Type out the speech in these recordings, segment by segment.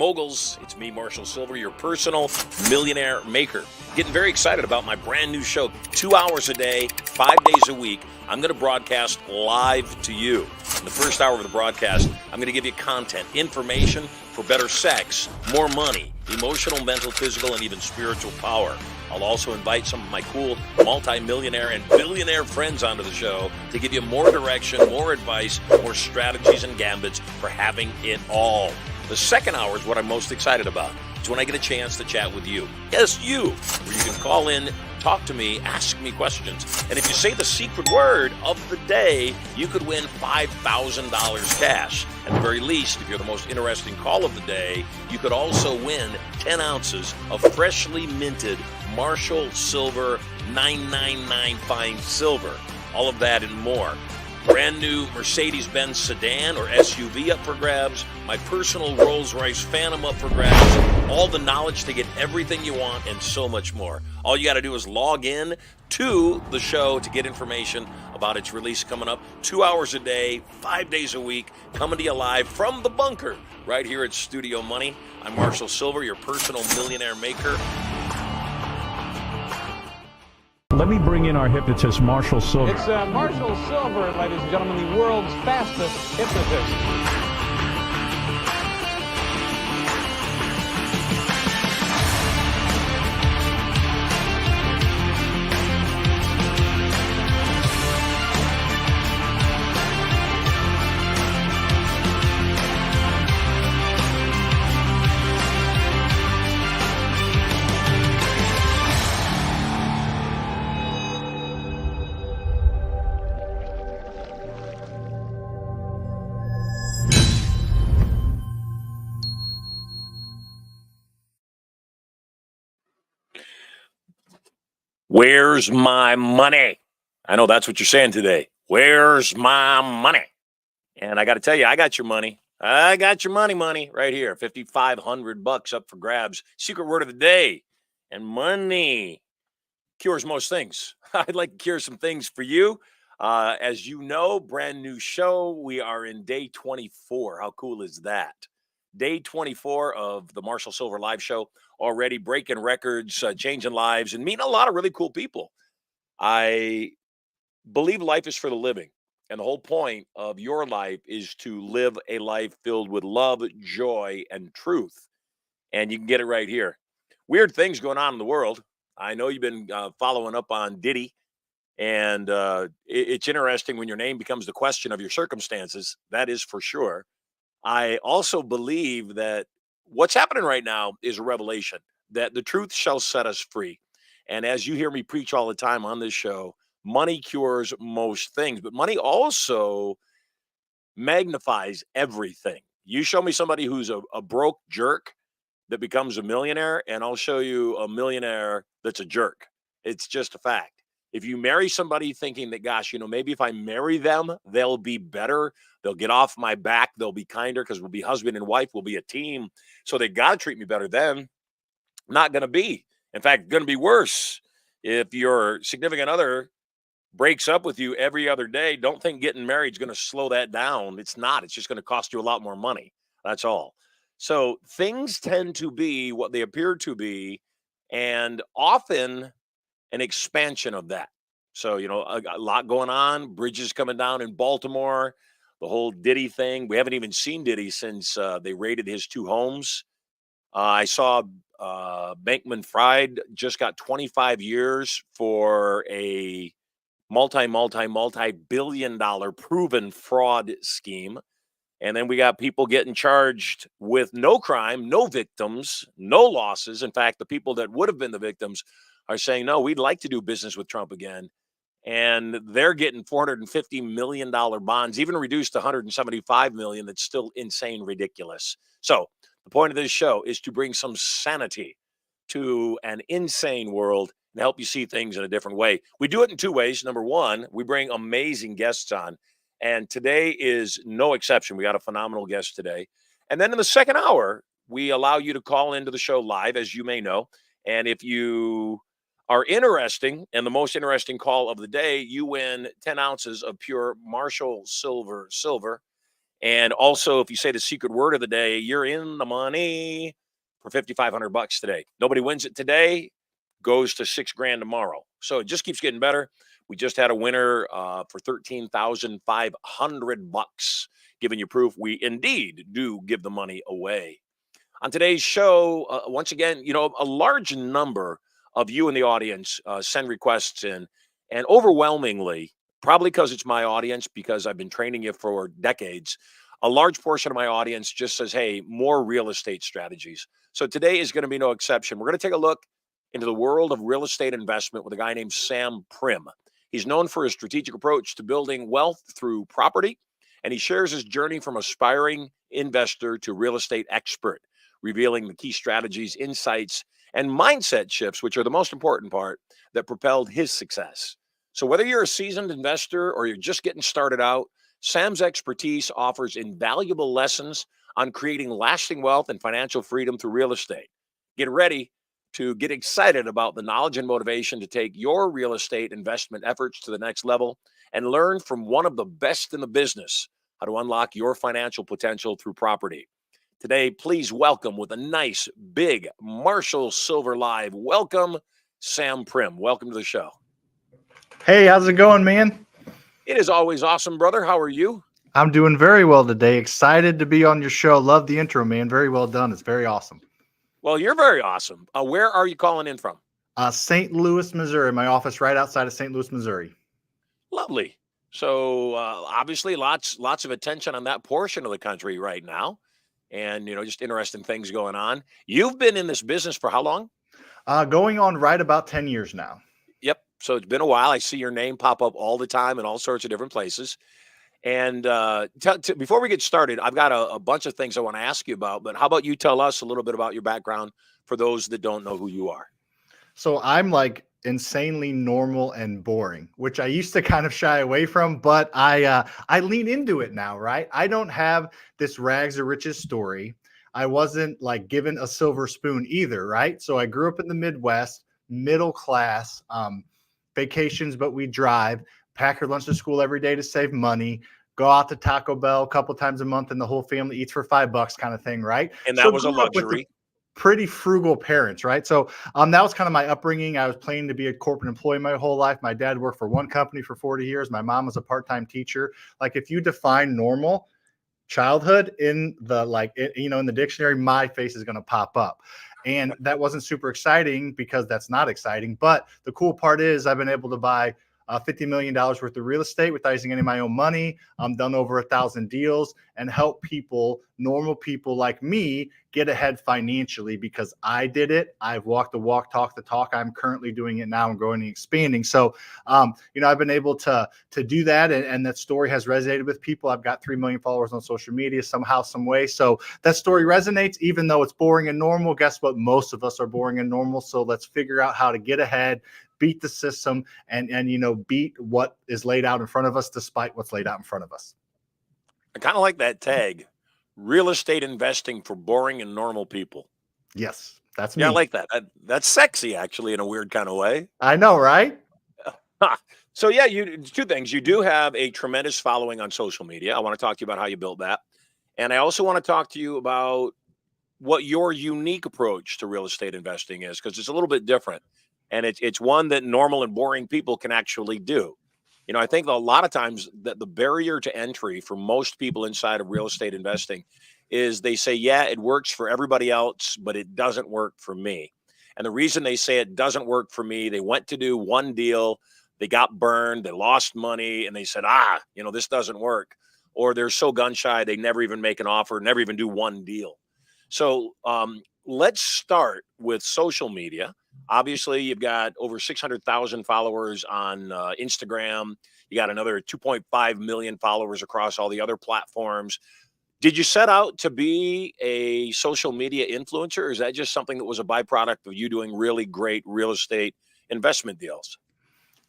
moguls. It's me, Marshall Silver, your personal millionaire maker. Getting very excited about my brand new show. 2 hours a day, 5 days a week. I'm going to broadcast live to you. In the first hour of the broadcast, I'm going to give you content, information for better sex, more money, emotional, mental, physical, and even spiritual power. I'll also invite some of my cool multi-millionaire and billionaire friends onto the show to give you more direction, more advice, more strategies and gambits for having it all. The second hour is what I'm most excited about. It's when I get a chance to chat with you. Yes, you. Where you can call in, talk to me, ask me questions. And if you say the secret word of the day, you could win $5,000 cash. At the very least, if you're the most interesting call of the day, you could also win 10 ounces of freshly minted Marshall Silver 999 Fine Silver. All of that and more. Brand new Mercedes-Benz sedan or SUV up for grabs. My personal Rolls-Royce Phantom up for grabs. All the knowledge to get everything you want and so much more. All you got to do is log in to the show to get information about its release coming up. 2 hours a day, 5 days a week, coming to you live from the bunker right here at Studio Money. I'm Marshall Silver, your personal millionaire maker. Let me bring in our hypnotist, Marshall Silver. It's Marshall Silver, ladies and gentlemen, the world's fastest hypnotist. Where's my money? I know that's what you're saying today. Where's my money? And I got to tell you, I got your money. I got your money right here. $5,500 up for grabs. Secret word of the day. And money cures most things. I'd like to cure some things for you. As you know, brand new show. We are in day 24. How cool is that? Day 24 of the Marshall Silver Live Show. Already breaking records, changing lives, and meeting a lot of really cool people. I believe life is for the living. And the whole point of your life is to live a life filled with love, joy, and truth. And you can get it right here. Weird things going on in the world. I know you've been following up on Diddy. And it's interesting when your name becomes the question of your circumstances. That is for sure. I also believe that what's happening right now is a revelation that the truth shall set us free. And as you hear me preach all the time on this show, money cures most things, but money also magnifies everything. You show me somebody who's a broke jerk that becomes a millionaire, and I'll show you a millionaire that's a jerk. It's just a fact. If you marry somebody thinking that, gosh, maybe if I marry them, they'll be better. They'll get off my back. They'll be kinder because we'll be husband and wife. We'll be a team. So they got to treat me better. Then not going to be. In fact, going to be worse. If your significant other breaks up with you every other day, don't think getting married is going to slow that down. It's not. It's just going to cost you a lot more money. That's all. So things tend to be what they appear to be, and often an expansion of that. So, a lot going on, bridges coming down in Baltimore, the whole Diddy thing. We haven't even seen Diddy since they raided his 2 homes. I saw Bankman-Fried just got 25 years for a multi-billion-dollar proven fraud scheme. And then we got people getting charged with no crime, no victims, no losses. In fact, the people that would have been the victims are saying, no, we'd like to do business with Trump again. And they're getting $450 million bonds, even reduced to $175 million. That's still insane, ridiculous. So the point of this show is to bring some sanity to an insane world and help you see things in a different way. We do it in 2 ways. Number one, we bring amazing guests on. And today is no exception. We got a phenomenal guest today. And then in the second hour, we allow you to call into the show live, as you may know. And if you are interesting and the most interesting call of the day, you win 10 ounces of pure Marshall silver. And also, if you say the secret word of the day, you're in the money for $5,500 today. Nobody wins it today, goes to 6 grand tomorrow. So it just keeps getting better. We just had a winner for $13,500, giving you proof we indeed do give the money away. On today's show, once again, a large number of you in the audience send requests in, and overwhelmingly, probably because it's my audience, because I've been training you for decades, a large portion of my audience just says, hey, more real estate strategies. So today is going to be no exception. We're going to take a look into the world of real estate investment with a guy named Sam Prim. He's known for his strategic approach to building wealth through property, and he shares his journey from aspiring investor to real estate expert, revealing the key strategies, insights, and mindset shifts, which are the most important part, that propelled his success. So whether you're a seasoned investor or you're just getting started out, Sam's expertise offers invaluable lessons on creating lasting wealth and financial freedom through real estate. Get ready to get excited about the knowledge and motivation to take your real estate investment efforts to the next level and learn from one of the best in the business how to unlock your financial potential through property. Today, please welcome with a nice, big Marshall Silver Live. Welcome, Sam Prim. Welcome to the show. Hey, how's it going, man? It is always awesome, brother. How are you? I'm doing very well today. Excited to be on your show. Love the intro, man. Very well done. It's very awesome. Well, you're very awesome. Where are you calling in from? St. Louis, Missouri. My office right outside of St. Louis, Missouri. Lovely. So obviously lots of attention on that portion of the country right now. And, just interesting things going on. You've been in this business for how long? Going on right about 10 years now. Yep. So it's been a while. I see your name pop up all the time in all sorts of different places. And before we get started, I've got a bunch of things I want to ask you about. But how about you tell us a little bit about your background for those that don't know who you are? So I'm like insanely normal and boring, which I used to kind of shy away from, but I lean into it now, right? I don't have this rags to riches story. I wasn't like given a silver spoon either, right? So I grew up in the Midwest, middle class, vacations, but we drive, pack her lunch to school every day to save money, go out to Taco Bell a couple times a month, and the whole family eats for $5 kind of thing, right? And that was a luxury. Pretty frugal parents, right? So that was kind of my upbringing. I was planning to be a corporate employee my whole life. My dad worked for one company for 40 years. My mom was a part-time teacher. Like if you define normal childhood in the in the dictionary, my face is going to pop up. And that wasn't super exciting because that's not exciting. But the cool part is I've been able to buy $50 million worth of real estate without using any of my own money. I've done over 1,000 deals and help people, normal people like me, get ahead financially because I did it. I've walked the walk, talked the talk. I'm currently doing it now and growing and expanding. So, I've been able to do that. And that story has resonated with people. I've got 3 million followers on social media somehow, some way. So that story resonates, even though it's boring and normal. Guess what? Most of us are boring and normal. So let's figure out how to get ahead, beat the system, and beat what is laid out in front of us despite what's laid out in front of us. I kind of like that tag, real estate investing for boring and normal people. Yes, that's me. Yeah, I like that. That's sexy, actually, in a weird kind of way. I know, right? So yeah, two things. You do have a tremendous following on social media. I want to talk to you about how you built that. And I also want to talk to you about what your unique approach to real estate investing is, because it's a little bit different. And it's one that normal and boring people can actually do. I think a lot of times that the barrier to entry for most people inside of real estate investing is they say, yeah, it works for everybody else, but it doesn't work for me. And the reason they say it doesn't work for me, they went to do one deal, they got burned, they lost money, and they said, this doesn't work. Or they're so gun shy, they never even make an offer, never even do one deal. So let's start with social media. Obviously, you've got over 600,000 followers on Instagram. You got another 2.5 million followers across all the other platforms. Did you set out to be a social media influencer, or is that just something that was a byproduct of you doing really great real estate investment deals?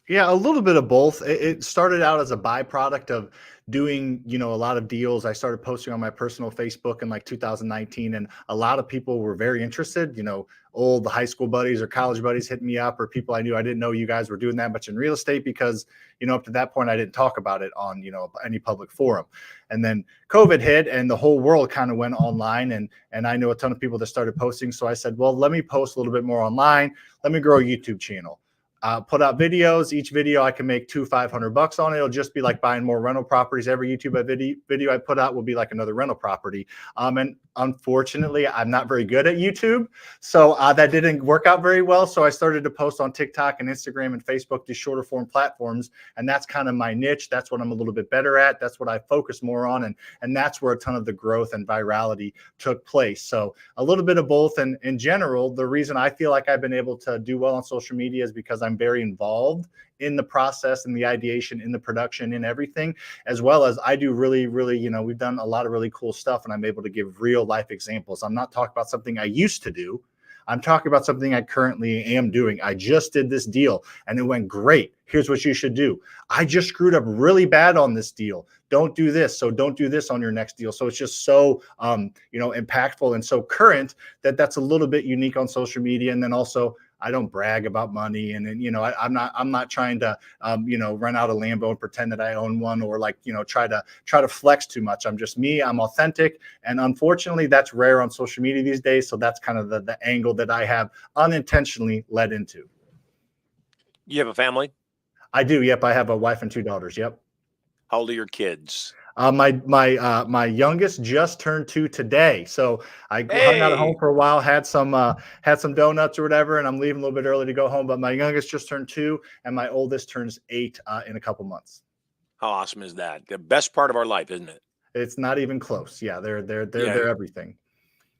Yeah, a little bit of both. It started out as a byproduct of doing, a lot of deals. I started posting on my personal Facebook in like 2019, and a lot of people were very interested. Old high school buddies or college buddies hit me up, or people I knew. I didn't know you guys were doing that much in real estate because, up to that point, I didn't talk about it on, any public forum. And then COVID hit, and the whole world kind of went online, and I know a ton of people that started posting. So I said, well, let me post a little bit more online. Let me grow a YouTube channel. Put out videos. Each video I can make $500 on. It'll just be like buying more rental properties. Every YouTube video I put out will be like another rental property. And unfortunately, I'm not very good at YouTube, so that didn't work out very well. So I started to post on TikTok and Instagram and Facebook, these shorter form platforms, and that's kind of my niche. That's what I'm a little bit better at. That's what I focus more on, and that's where a ton of the growth and virality took place. So a little bit of both. And in general, the reason I feel like I've been able to do well on social media is because I'm very involved in the process and the ideation, in the production, in everything, as well as I do really, really, we've done a lot of really cool stuff, and I'm able to give real life examples. I'm not talking about something I used to do. I'm talking about something I currently am doing. I just did this deal and it went great. Here's what you should do. I just screwed up really bad on this deal. Don't do this. So don't do this on your next deal. So it's just so, impactful and so current that's a little bit unique on social media. And then also, I don't brag about money, and then I'm not trying to run out a Lambo and pretend that I own one, or like try to flex too much. I'm just me. I'm authentic, and unfortunately, that's rare on social media these days. So that's kind of the angle that I have unintentionally led into. You have a family? I do. Yep, I have a wife and 2 daughters. Yep. How old are your kids? My youngest just turned 2 today, so I hung out at home Hey, for a while, had some donuts or whatever, and I'm leaving a little bit early to go home. But my youngest just turned 2, and my oldest turns 8 in a couple months. how awesome is that? The best part of our life, isn't it? It's not even close. Yeah, Yeah. they're everything.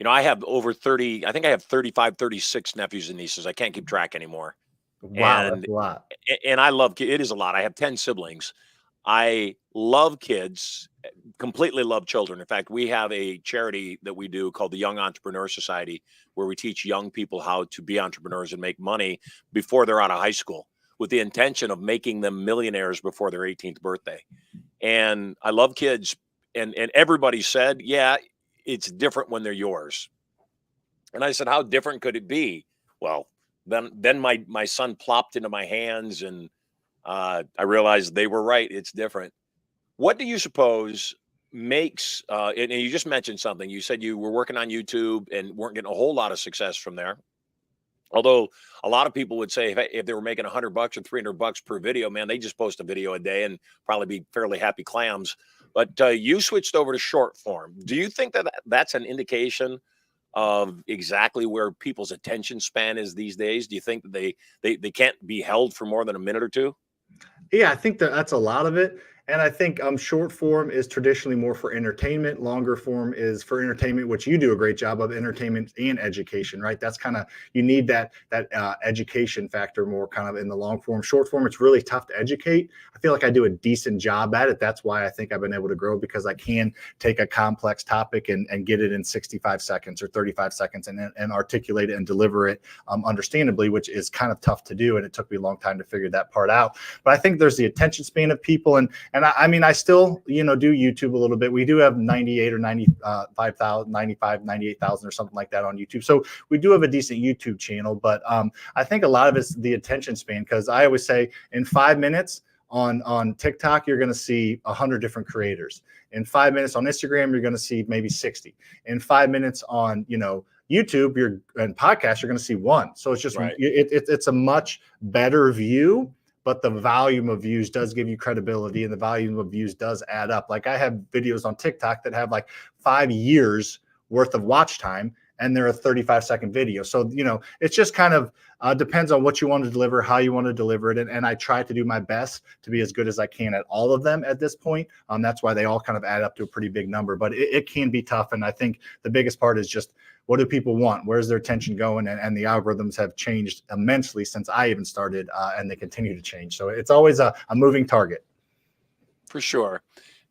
I have over 30, I think I have 35, 36 nephews and nieces. I can't keep track anymore. Wow, that's And a lot. and I love it is a lot. I have 10 siblings. I love kids, completely love children. In fact, we have a charity that we do called the Young Entrepreneur Society, where we teach young people how to be entrepreneurs and make money before they're out of high school, with the intention of making them millionaires before their 18th birthday. And I love kids. And everybody said, yeah, it's different when they're yours. And I said, how different could it be? Well, then my son plopped into my hands, and I realized they were right. It's different. What do you suppose makes? And you just mentioned something. You said you were working on YouTube and weren't getting a whole lot of success from there. Although a lot of people would say if they were making $100 or $300 per video, man, they just post a video a day and probably be fairly happy clams. But you switched over to short form. Do you think that that's an indication of exactly where people's attention span is these days? Do you think that they can't be held for more than a minute or two? Yeah, I think that's a lot of it. And I think short form is traditionally more for entertainment. Longer form is for entertainment, which you do a great job of, entertainment and education, right? That's kind of, you need that education factor more kind of in the long form. Short form, it's really tough to educate. I feel like I do a decent job at it. That's why I think I've been able to grow, because I can take a complex topic and get it in 65 seconds or 35 seconds and articulate it and deliver it understandably, which is kind of tough to do. And it took me a long time to figure that part out. But I think there's the attention span of people, and I mean, I still, do YouTube a little bit. We do have 98 or 95,000, 95, 98,000 or something like that on YouTube. So we do have a decent YouTube channel, but I think a lot of it's the attention span, because I always say in 5 minutes on TikTok, you're going to see 100 different creators. In 5 minutes on Instagram, you're going to see maybe 60. In 5 minutes on, YouTube, and podcast, you're going to see one. So it's just, Right. it's a much better view. But the volume of views does give you credibility, and the volume of views does add up. Like, I have videos on TikTok that have like 5 years worth of watch time, and they're a 35-second video. So, it's just kind of depends on what you want to deliver, how you want to deliver it. And I try to do my best to be as good as I can at all of them at this point. That's why they all kind of add up to a pretty big number, but it can be tough. And I think the biggest part is just, what do people want? Where's their attention going? And the algorithms have changed immensely since I even started, and they continue to change. So it's always a moving target. For sure.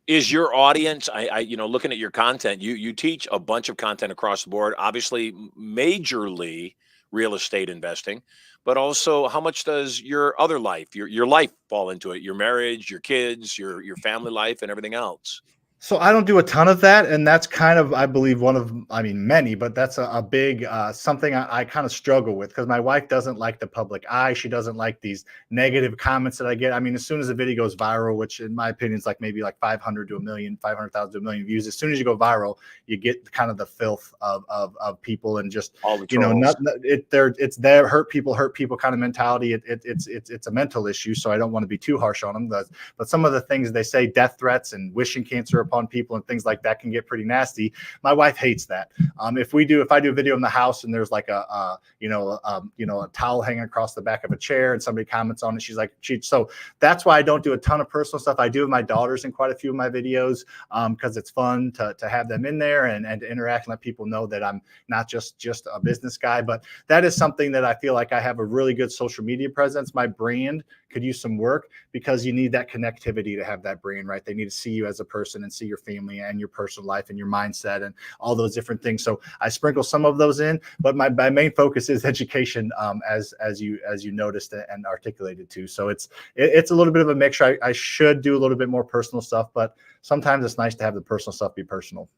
Is your audience, looking at your content, you teach a bunch of content across the board, obviously majorly real estate investing, but also how much does your other life, your life fall into it? Your marriage, your kids, your family life, and everything else. So I don't do a ton of that, and that's kind of, I believe, one of, I mean, many, but that's a big something I kind of struggle with because my wife doesn't like the public eye. She doesn't like these negative comments that I get. I mean, as soon as a video goes viral, which in my opinion is like maybe like 500 to a million, 500,000 to a million views, as soon as you go viral, you get kind of the filth of people and just, All the you know, trolls. it's their hurt people kind of mentality. It's a mental issue, so I don't want to be too harsh on them. But some of the things they say, death threats and wishing cancer upon people and things like that, can get pretty nasty. My wife hates that. If I do a video in the house and there's like a towel hanging across the back of a chair and somebody comments on it, she's like, so that's why I don't do a ton of personal stuff. I do have my daughters in quite a few of my videos because it's fun to have them in there and to interact and let people know that I'm not just a business guy. But that is something that I feel like I have a really good social media presence. My brand could use some work because you need that connectivity to have that brand, right? They need to see you as a person and see your family and your personal life and your mindset and all those different things. So I sprinkle some of those in, but my main focus is education, as you noticed and articulated too. So it's a little bit of a mixture. I should do a little bit more personal stuff, but sometimes it's nice to have the personal stuff be personal.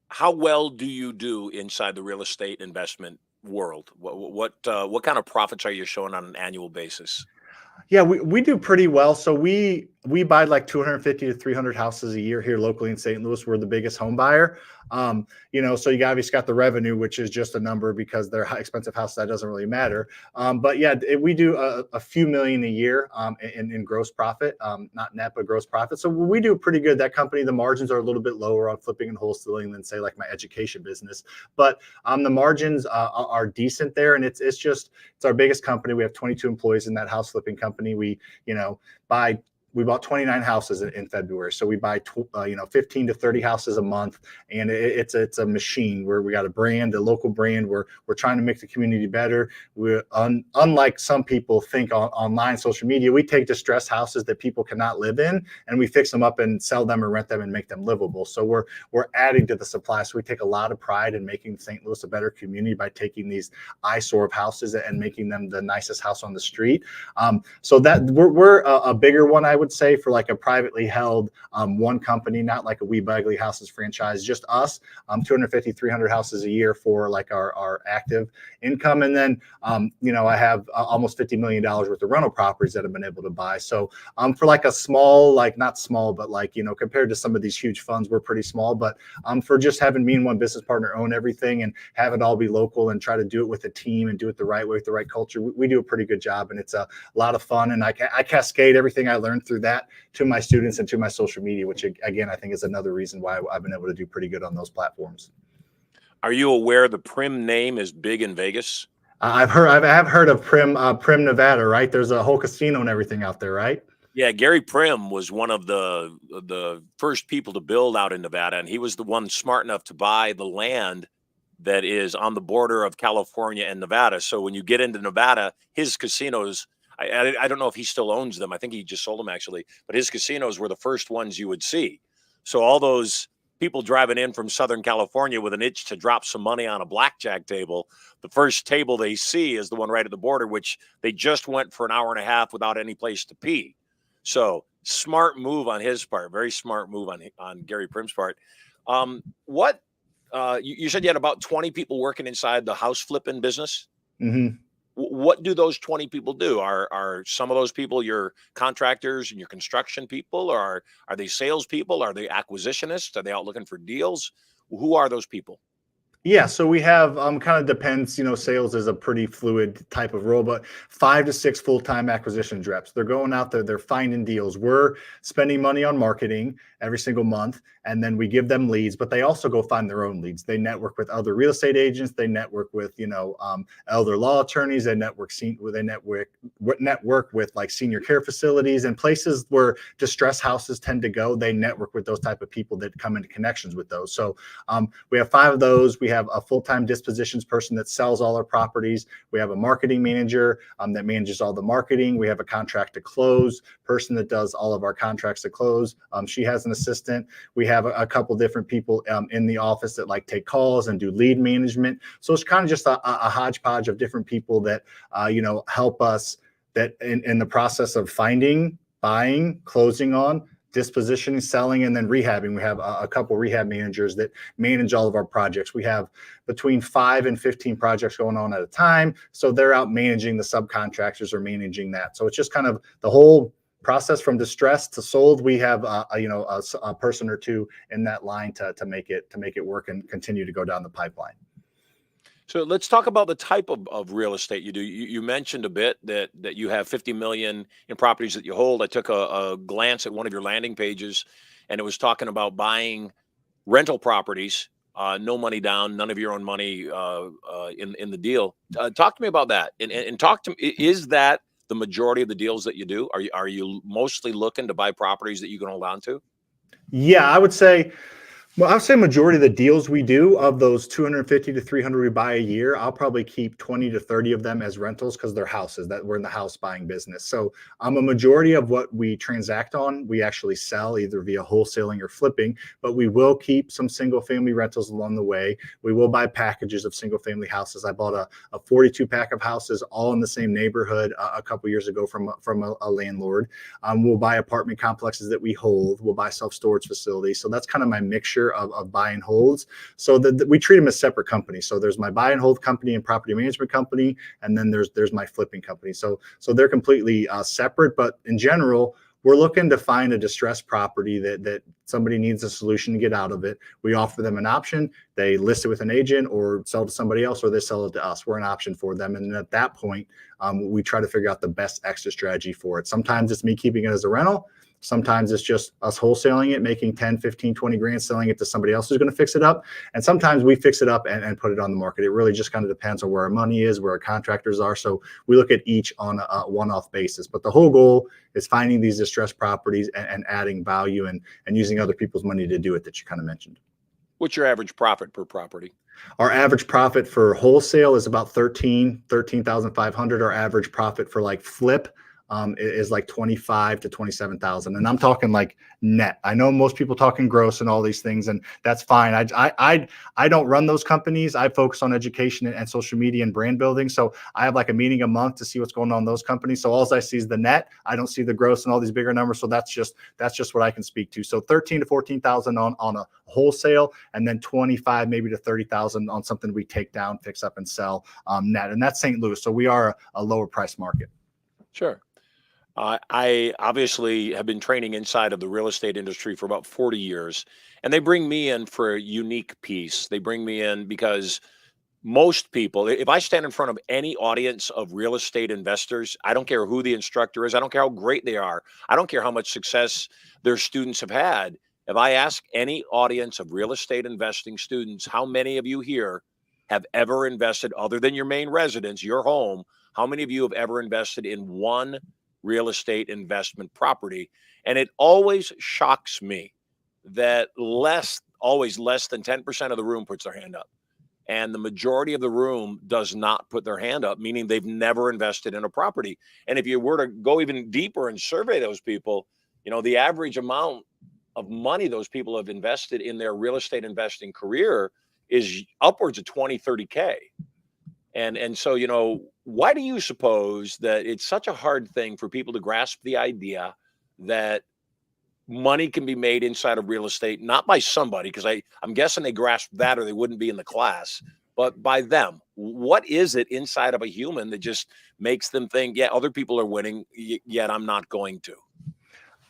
How well do you do inside the real estate investment world? What kind of profits are you showing on an annual basis? Yeah, we do pretty well. So we buy like 250 to 300 houses a year here locally in St. Louis. We're the biggest home buyer. So you obviously got the revenue, which is just a number because they're expensive houses. That doesn't really matter. But yeah, we do a few million a year in gross profit, not net, but gross profit. So we do pretty good. That company, the margins are a little bit lower on flipping and wholesaling than say like my education business. But the margins are decent there. And it's our biggest company. We have 22 employees in that house flipping company. We bought 29 houses in February. So we buy 15 to 30 houses a month, and it's a machine where we got a brand, a local brand. We're trying to make the community better. We're unlike some people think online social media, we take distressed houses that people cannot live in and we fix them up and sell them or rent them and make them livable. So we're adding to the supply. So we take a lot of pride in making St. Louis a better community by taking these eyesore of houses and making them the nicest house on the street. So that we're a bigger one, I would say, for like a privately held one company, not like a We Buy Ugly Houses franchise, just us, 250, 300 houses a year for like our active income. And then, I have almost $50 million worth of rental properties that I've been able to buy. So for like a small, like not small, but like, compared to some of these huge funds, we're pretty small. But for just having me and one business partner own everything and have it all be local and try to do it with a team and do it the right way with the right culture, we do a pretty good job. And it's a lot of fun. And I cascade everything I learned through that to my students and to my social media, which again, I think is another reason why I've been able to do pretty good on those platforms. Are you aware the Prim name is big in Vegas? I have heard of Prim, Nevada, right? There's a whole casino and everything out there, right? Yeah, Gary Prim was one of the first people to build out in Nevada, and he was the one smart enough to buy the land that is on the border of California and Nevada. So when you get into Nevada, his casinos, I don't know if he still owns them. I think he just sold them actually, but his casinos were the first ones you would see. So all those people driving in from Southern California with an itch to drop some money on a blackjack table, the first table they see is the one right at the border, which they just went for an hour and a half without any place to pee. So smart move on his part, very smart move on Gary Prim's part. You said you had about 20 people working inside the house flipping business. Mm-hmm. What do those 20 people do? Are some of those people your contractors and your construction people, or are they salespeople? Are they acquisitionists? Are they out looking for deals? Who are those people? Yeah, so we have kind of depends, sales is a pretty fluid type of role, but 5 to 6 full-time acquisitions reps. They're going out there, they're finding deals. We're spending money on marketing every single month, and then we give them leads, but they also go find their own leads. They network with other real estate agents, they network with, elder law attorneys, they network with like senior care facilities and places where distressed houses tend to go. They network with those type of people that come into connections with those. So we have 5 of those. We have a full-time dispositions person that sells all our properties. We have a marketing manager that manages all the marketing. We have a contract to close person that does all of our contracts to close. She has an assistant. We have a couple different people in the office that like take calls and do lead management. So it's kind of just a hodgepodge of different people that, help us that in the process of finding, buying, closing on, dispositioning, selling, and then rehabbing. We have a couple rehab managers that manage all of our projects. We have between 5 and 15 projects going on at a time. So they're out managing the subcontractors or managing that. So it's just kind of the whole process from distressed to sold. We have a person or two in that line to make it work and continue to go down the pipeline. So let's talk about the type of real estate you do. You mentioned a bit that you have 50 million in properties that you hold. I took a glance at one of your landing pages, and it was talking about buying rental properties, no money down, none of your own money in the deal. Talk to me about that, and talk to me. Is that the majority of the deals that you do? Are you mostly looking to buy properties that you can hold on to? Yeah, I would say majority of the deals we do, of those 250 to 300 we buy a year, I'll probably keep 20 to 30 of them as rentals because they're houses that we're in the house buying business. So a majority of what we transact on, we actually sell either via wholesaling or flipping, but we will keep some single family rentals along the way. We will buy packages of single family houses. I bought a 42 pack of houses all in the same neighborhood a couple years ago from a landlord. We'll buy apartment complexes that we hold. We'll buy self-storage facilities. So that's kind of my mixture of buy and holds, so that we treat them as separate companies. So there's my buy and hold company and property management company, and then there's my flipping company. So they're completely separate, but in general, we're looking to find a distressed property that somebody needs a solution to get out of it. We offer them an option. They list it with an agent or sell to somebody else, or they sell it to us. We're an option for them. And then at that point, we try to figure out the best exit strategy for it. Sometimes it's me keeping it as a rental. Sometimes it's just us wholesaling it, making 10, 15, 20 grand, selling it to somebody else who's going to fix it up. And sometimes we fix it up and put it on the market. It really just kind of depends on where our money is, where our contractors are. So we look at each on a one-off basis. But the whole goal is finding these distressed properties and adding value and using other people's money to do it that you kind of mentioned. What's your average profit per property? Our average profit for wholesale is about 13,500. Our average profit for like flip is like 25 to 27,000, and I'm talking like net. I know most people talking gross and all these things, and that's fine. I don't run those companies. I focus on education and social media and brand building. So I have like a meeting a month to see what's going on in those companies. So all I see is the net. I don't see the gross and all these bigger numbers. So that's just what I can speak to. So 13 to 14,000 on a wholesale, and then 25 maybe to 30,000 on something we take down, fix up, and sell net. And that's St. Louis. So we are a lower price market. Sure. I obviously have been training inside of the real estate industry for about 40 years, and they bring me in for a unique piece. They bring me in because most people, if I stand in front of any audience of real estate investors, I don't care who the instructor is, I don't care how great they are, I don't care how much success their students have had. If I ask any audience of real estate investing students, how many of you here have ever invested, other than your main residence, your home, how many of you have ever invested in one real estate investment property? And it always shocks me that always less than 10% of the room puts their hand up. And the majority of the room does not put their hand up, meaning they've never invested in a property. And if you were to go even deeper and survey those people, the average amount of money those people have invested in their real estate investing career is upwards of 20, 30K. And so, why do you suppose that it's such a hard thing for people to grasp the idea that money can be made inside of real estate, not by somebody, because I'm guessing they grasp that or they wouldn't be in the class, but by them? What is it inside of a human that just makes them think, yeah, other people are winning, yet I'm not going to?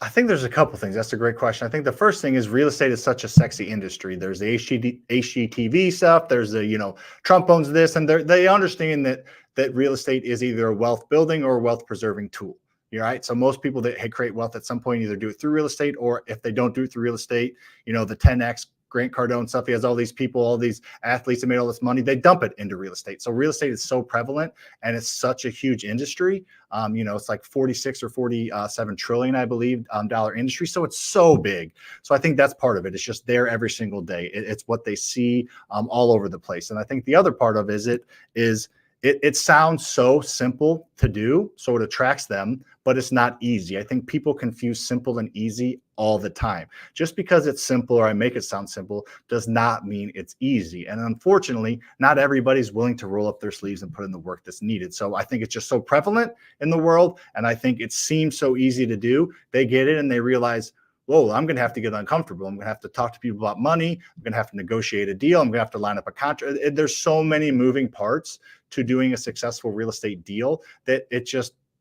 I think there's a couple things. That's a great question. I think the first thing is real estate is such a sexy industry. There's the HGTV stuff. There's the, Trump owns this, and they understand that real estate is either a wealth building or a wealth preserving tool. Right. So most people that create wealth at some point either do it through real estate, or if they don't do it through real estate, the 10X Grant Cardone stuff. He has all these people, all these athletes that made all this money. They dump it into real estate. So real estate is so prevalent and it's such a huge industry. It's like 46 or 47 trillion, I believe, dollar industry. So it's so big. So I think that's part of it. It's just there every single day. It's what they see all over the place. And I think the other part of it sounds so simple to do, so it attracts them, but it's not easy. I think people confuse simple and easy all the time. Just because it's simple or I make it sound simple does not mean it's easy. And unfortunately, not everybody's willing to roll up their sleeves and put in the work that's needed. So I think it's just so prevalent in the world. And I think it seems so easy to do. They get it and they realize, whoa, I'm going to have to get uncomfortable. I'm going to have to talk to people about money. I'm going to have to negotiate a deal. I'm going to have to line up a contract. There's so many moving parts to doing a successful real estate deal that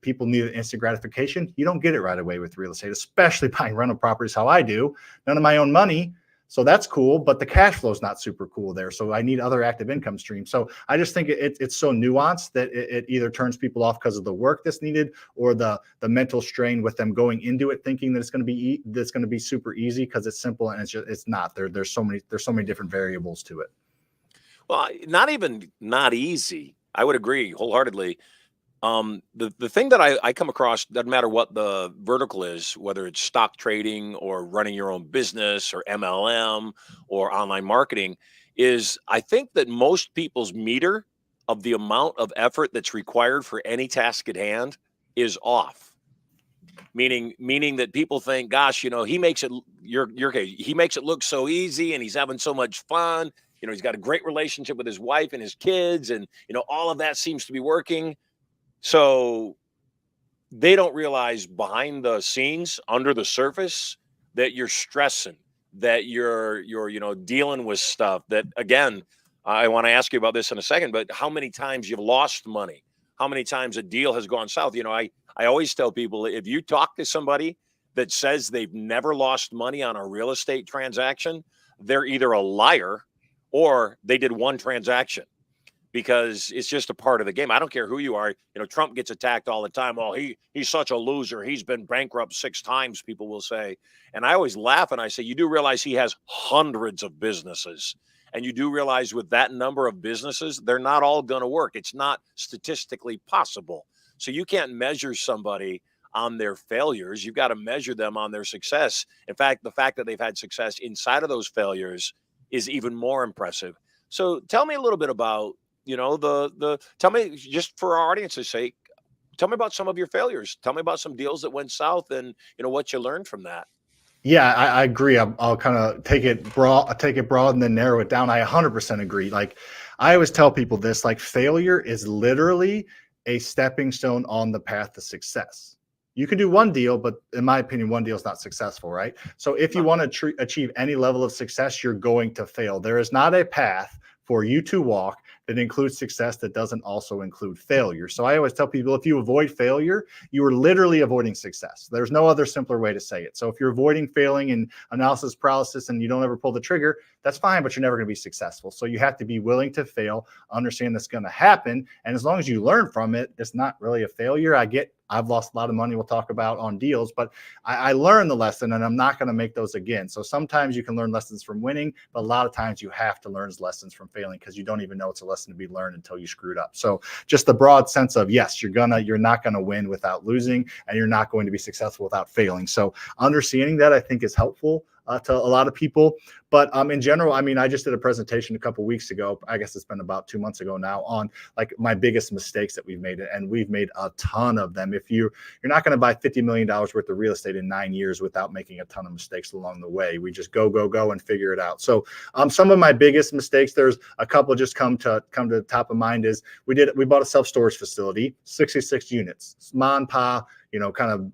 people need an instant gratification. You don't get it right away with real estate, especially buying rental properties how I do. None of my own money. So that's cool, but the cash flow is not super cool there. So I need other active income streams. So I just think it's so nuanced that it either turns people off because of the work that's needed or the mental strain with them going into it thinking that it's going to be super easy because it's simple, and it's not. There's so many different variables to it. Well, not easy. I would agree wholeheartedly. The thing that I come across, doesn't matter what the vertical is, whether it's stock trading or running your own business or MLM or online marketing, is I think that most people's meter of the amount of effort that's required for any task at hand is off. Meaning that people think, gosh, he makes it, he makes it look so easy and he's having so much fun. He's got a great relationship with his wife and his kids, and all of that seems to be working. So they don't realize behind the scenes, under the surface, that you're stressing, that you're dealing with stuff that, again, I want to ask you about this in a second, but how many times you've lost money, how many times a deal has gone south. I always tell people, if you talk to somebody that says they've never lost money on a real estate transaction, they're either a liar or they did one transaction. Because it's just a part of the game. I don't care who you are. Trump gets attacked all the time. Oh, he's such a loser. He's been bankrupt 6 times, people will say. And I always laugh and I say, you do realize he has hundreds of businesses. And you do realize with that number of businesses, they're not all going to work. It's not statistically possible. So you can't measure somebody on their failures. You've got to measure them on their success. In fact, the fact that they've had success inside of those failures is even more impressive. So tell me a little bit about, tell me, just for our audience's sake, tell me about some of your failures. Tell me about some deals that went south and, what you learned from that. Yeah, I agree. I'll kind of take it broad and then narrow it down. I 100% agree. Like I always tell people this, like failure is literally a stepping stone on the path to success. You can do one deal, but in my opinion, one deal is not successful, right? So if you want to achieve any level of success, you're going to fail. There is not a path for you to walk that includes success that doesn't also include failure. So I always tell people, if you avoid failure, you are literally avoiding success. There's no other simpler way to say it. So if you're avoiding failing and analysis paralysis and you don't ever pull the trigger, that's fine, but you're never going to be successful. So you have to be willing to fail, understand that's going to happen. And as long as you learn from it, it's not really a failure. I've lost a lot of money we'll talk about on deals, but I learned the lesson and I'm not going to make those again. So sometimes you can learn lessons from winning, but a lot of times you have to learn lessons from failing because you don't even know it's a lesson to be learned until you screwed up. So just the broad sense of, yes, you're not going to win without losing, and you're not going to be successful without failing. So understanding that I think is helpful to a lot of people. But in general, I mean, I just did a presentation a couple of weeks ago. I guess it's been about 2 months ago now on like my biggest mistakes that we've made. And we've made a ton of them. If you're not going to buy $50 million worth of real estate in 9 years without making a ton of mistakes along the way. We just go and figure it out. So some of my biggest mistakes, there's a couple just come to the top of mind is we bought a self-storage facility, 66 units, ma and pa, kind of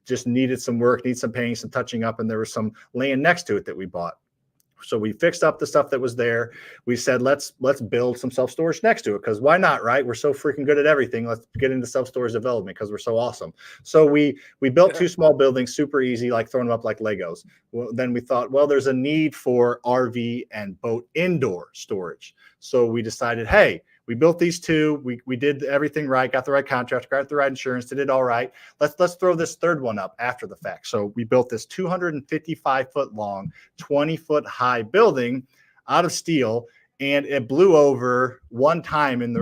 just needed some work, needs some painting, some touching up, and there was some land next to it that we bought. So we fixed up the stuff that was there. We said, let's build some self-storage next to it, because why not, right? We're so freaking good at everything. Let's get into self-storage development because we're so awesome. So we built 2 small buildings, super easy, like throwing them up like Legos. Well, then we thought, well, there's a need for RV and boat indoor storage. So we decided, hey, we built these two. We did everything right, got the right contract, got the right insurance, did it all right. Let's throw this third one up after the fact. So we built this 255-foot long, 20-foot high building out of steel, and it blew over one time in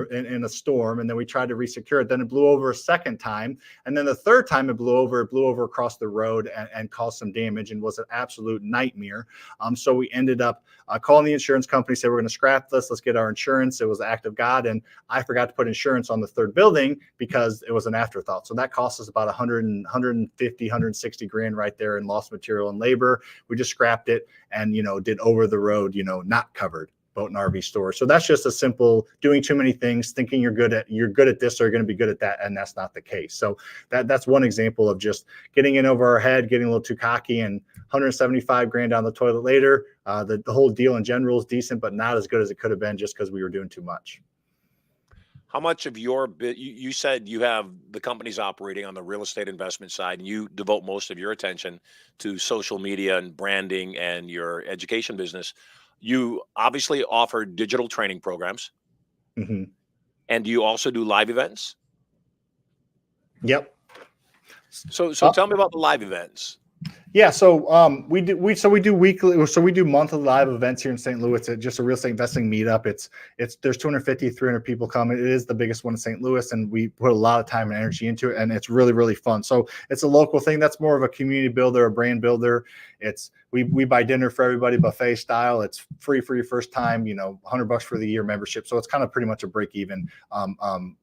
a storm, and then we tried to resecure it. Then it blew over a second time, and then the third time it blew over across the road and caused some damage and was an absolute nightmare. So we ended up calling the insurance company, said we're going to scrap this. Let's get our insurance. It was an act of God, and I forgot to put insurance on the third building because it was an afterthought. So that cost us about 150, 160 grand right there in lost material and labor. We just scrapped it and did over the road, not covered boat and RV store. So that's just a simple doing too many things, thinking you're good at this or you're going to be good at that, and that's not the case. So that's one example of just getting in over our head, getting a little too cocky, and 175 grand down the toilet later. The whole deal in general is decent, but not as good as it could have been just because we were doing too much. How much of your bit, you said you have the companies operating on the real estate investment side, and you devote most of your attention to social media and branding and your education business. You obviously offer digital training programs. Mm-hmm. And do you also do live events? Yep. So tell me about the live events. Yeah, so we do weekly, so we do monthly live events here in St. Louis. It's just a real estate investing meetup. There's 250, 300 people coming. It is the biggest one in St. Louis, and we put a lot of time and energy into it, and it's really, really fun. So it's a local thing. That's more of a community builder, a brand builder. We buy dinner for everybody, buffet style. It's free for your first time, $100 for the year membership. So it's kind of pretty much a break even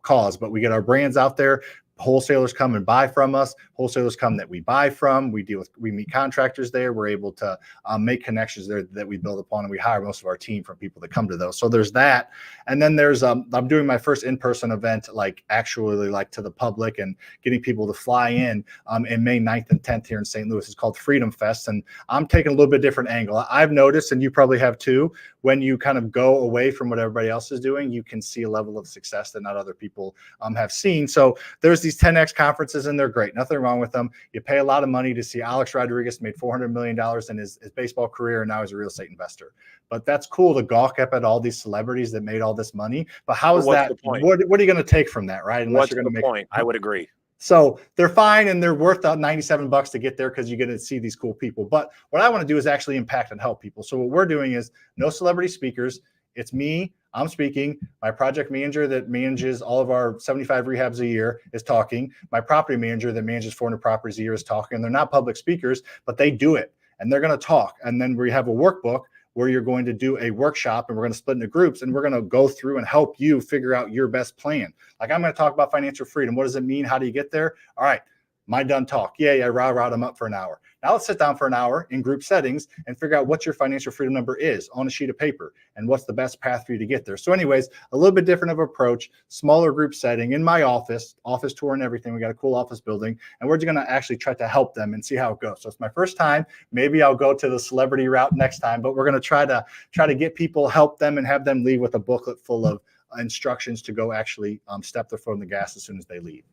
cause, but we get our brands out there. Wholesalers come and buy from us. Wholesalers come that we buy from. We meet contractors there. We're able to make connections there that we build upon, and we hire most of our team from people that come to those. So there's that. And then there's I'm doing my first in-person event, actually to the public and getting people to fly in May 9th and 10th here in St. Louis. It's called Freedom Fest. And I'm taking a little bit different angle. I've noticed, and you probably have too, when you kind of go away from what everybody else is doing, you can see a level of success that not other people have seen. So there's these 10X conferences, and they're great. Nothing wrong with them. You pay a lot of money to see Alex Rodriguez made $400 million in his baseball career, and now he's a real estate investor. But that's cool to gawk up at all these celebrities that made all this money. But how is that? What are you going to take from that, right? Unless what's you're going to make point? I would agree. So they're fine, and they're worth $97 to get there because you get to see these cool people. But what I want to do is actually impact and help people. So what we're doing is no celebrity speakers. It's me. I'm speaking. My project manager that manages all of our 75 rehabs a year is talking. My property manager that manages 400 properties a year is talking. And they're not public speakers, but they do it. And they're going to talk. And then we have a workbook where you're going to do a workshop, and we're going to split into groups, and we're going to go through and help you figure out your best plan. I'm going to talk about financial freedom. What does it mean? How do you get there? All right. My done talk. Yeah, rah, them up for an hour. Now let's sit down for an hour in group settings and figure out what your financial freedom number is on a sheet of paper and what's the best path for you to get there. So anyways, a little bit different of approach, smaller group setting in my office tour and everything. We got a cool office building, and we're just going to actually try to help them and see how it goes. So it's my first time. Maybe I'll go to the celebrity route next time, but we're going to try to get people, help them, and have them leave with a booklet full of instructions to go actually step their foot on the gas as soon as they leave.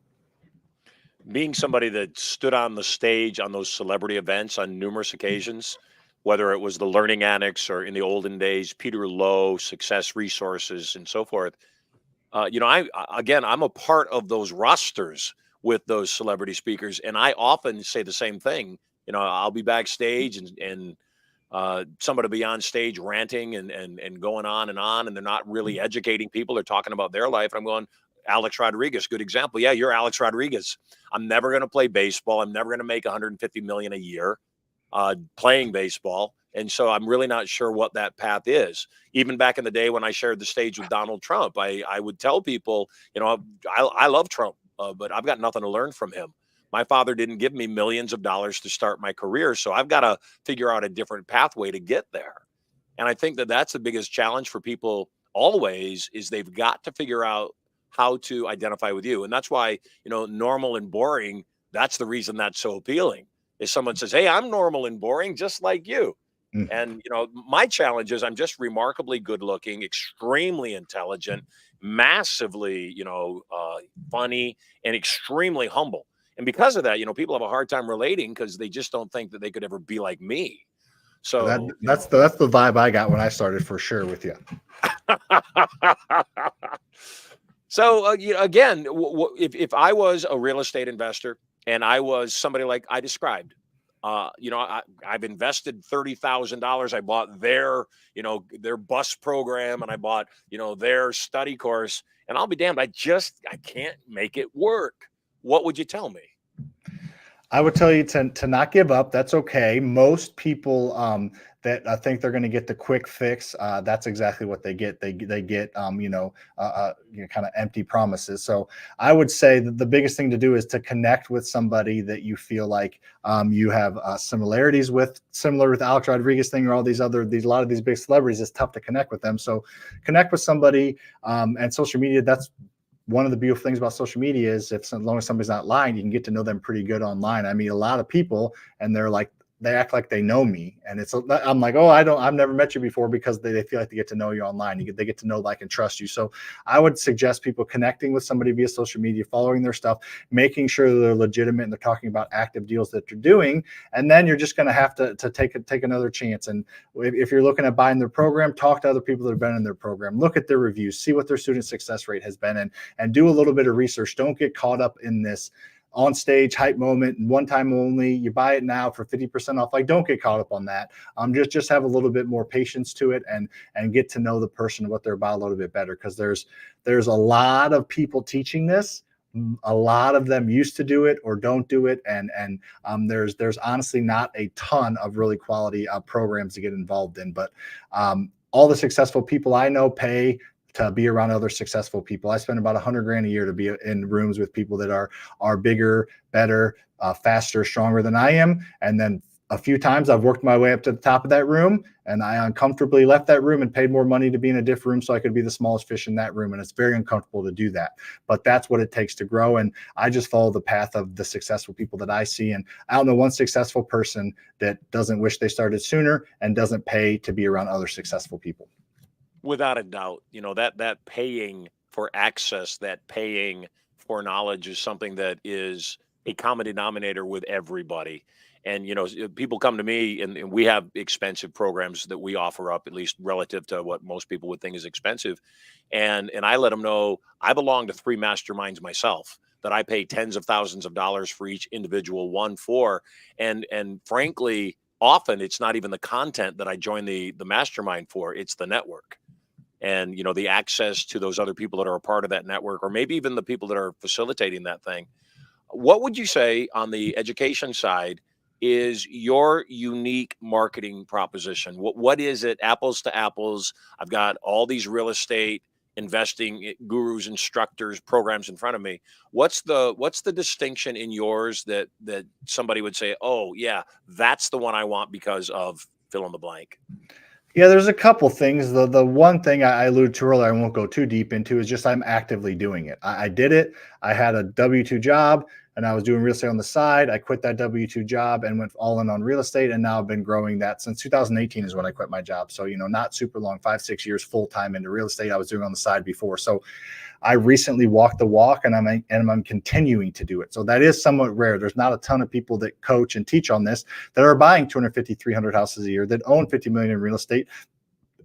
Being somebody that stood on the stage on those celebrity events on numerous occasions, whether it was the Learning Annex or in the olden days, Peter Lowe, Success Resources, and so forth. I'm a part of those rosters with those celebrity speakers, and I often say the same thing. I'll be backstage and somebody will be on stage ranting and going on, and they're not really educating people. They're talking about their life. And I'm going, Alex Rodriguez, good example. Yeah, you're Alex Rodriguez. I'm never going to play baseball. I'm never going to make $150 million a year playing baseball. And so I'm really not sure what that path is. Even back in the day when I shared the stage with Donald Trump, I would tell people, I love Trump, but I've got nothing to learn from him. My father didn't give me millions of dollars to start my career, so I've got to figure out a different pathway to get there. And I think that that's the biggest challenge for people always, is they've got to figure out how to identify with you. And that's why, normal and boring, that's the reason that's so appealing. If someone says, hey, I'm normal and boring, just like you. Mm-hmm. And, my challenge is I'm just remarkably good looking, extremely intelligent, massively, funny, and extremely humble. And because of that, people have a hard time relating because they just don't think that they could ever be like me. So that's the vibe I got when I started, for sure, with you. So again, if I was a real estate investor and I was somebody like I described, I've invested $30,000. I bought their bus program, and I bought their study course, and I'll be damned, I can't make it work. What would you tell me? I would tell you to not give up. That's okay. Most people that think they're going to get the quick fix, that's exactly what they get. They get kind of empty promises. So I would say that the biggest thing to do is to connect with somebody that you feel like you have similarities with, similar with Alex Rodriguez thing, or all a lot of these big celebrities. It's tough to connect with them. So connect with somebody, and social media. That's one of the beautiful things about social media is as long as somebody's not lying, you can get to know them pretty good online. I meet a lot of people and they act like they know me. And I'm like, oh, I've never met you before, because they feel like they get to know you online. They get to know, like, and trust you. So I would suggest people connecting with somebody via social media, following their stuff, making sure they're legitimate and they're talking about active deals that they're doing. And then you're just going to have to take another chance. And if you're looking at buying their program, talk to other people that have been in their program, look at their reviews, see what their student success rate has been, and do a little bit of research. Don't get caught up in this on stage hype moment, one time only. You buy it now for 50% off. Like, don't get caught up on that. Just have a little bit more patience to it, and get to know the person and what they're about a little bit better. Because there's a lot of people teaching this. A lot of them used to do it or don't do it, and there's honestly not a ton of really quality programs to get involved in. But all the successful people I know pay to be around other successful people. I spend about $100,000 a year to be in rooms with people that are bigger, better, faster, stronger than I am. And then a few times I've worked my way up to the top of that room, and I uncomfortably left that room and paid more money to be in a different room so I could be the smallest fish in that room. And it's very uncomfortable to do that, but that's what it takes to grow. And I just follow the path of the successful people that I see. And I don't know one successful person that doesn't wish they started sooner and doesn't pay to be around other successful people. Without a doubt, that paying for access, that paying for knowledge is something that is a common denominator with everybody. And, people come to me and we have expensive programs that we offer up, at least relative to what most people would think is expensive. And I let them know I belong to 3 masterminds myself that I pay tens of thousands of dollars for each individual one for. And frankly, often it's not even the content that I join the mastermind for, it's the network. And, the access to those other people that are a part of that network, or maybe even the people that are facilitating that thing. What would you say on the education side is your unique marketing proposition? What is it, apples to apples? I've got all these real estate investing gurus, instructors, programs in front of me. What's the distinction in yours that somebody would say, oh yeah, that's the one I want because of fill in the blank? Yeah, there's a couple things. The one thing I alluded to earlier, I won't go too deep into, is just I'm actively doing it. I did it. I had a W-2 job and I was doing real estate on the side. I quit that W-2 job and went all in on real estate. And now I've been growing that since 2018 is when I quit my job. So, not super long, 5-6 years full time into real estate. I was doing on the side before. So I recently walked the walk, and I'm continuing to do it. So that is somewhat rare. There's not a ton of people that coach and teach on this that are buying 250, 300 houses a year, that own 50 million in real estate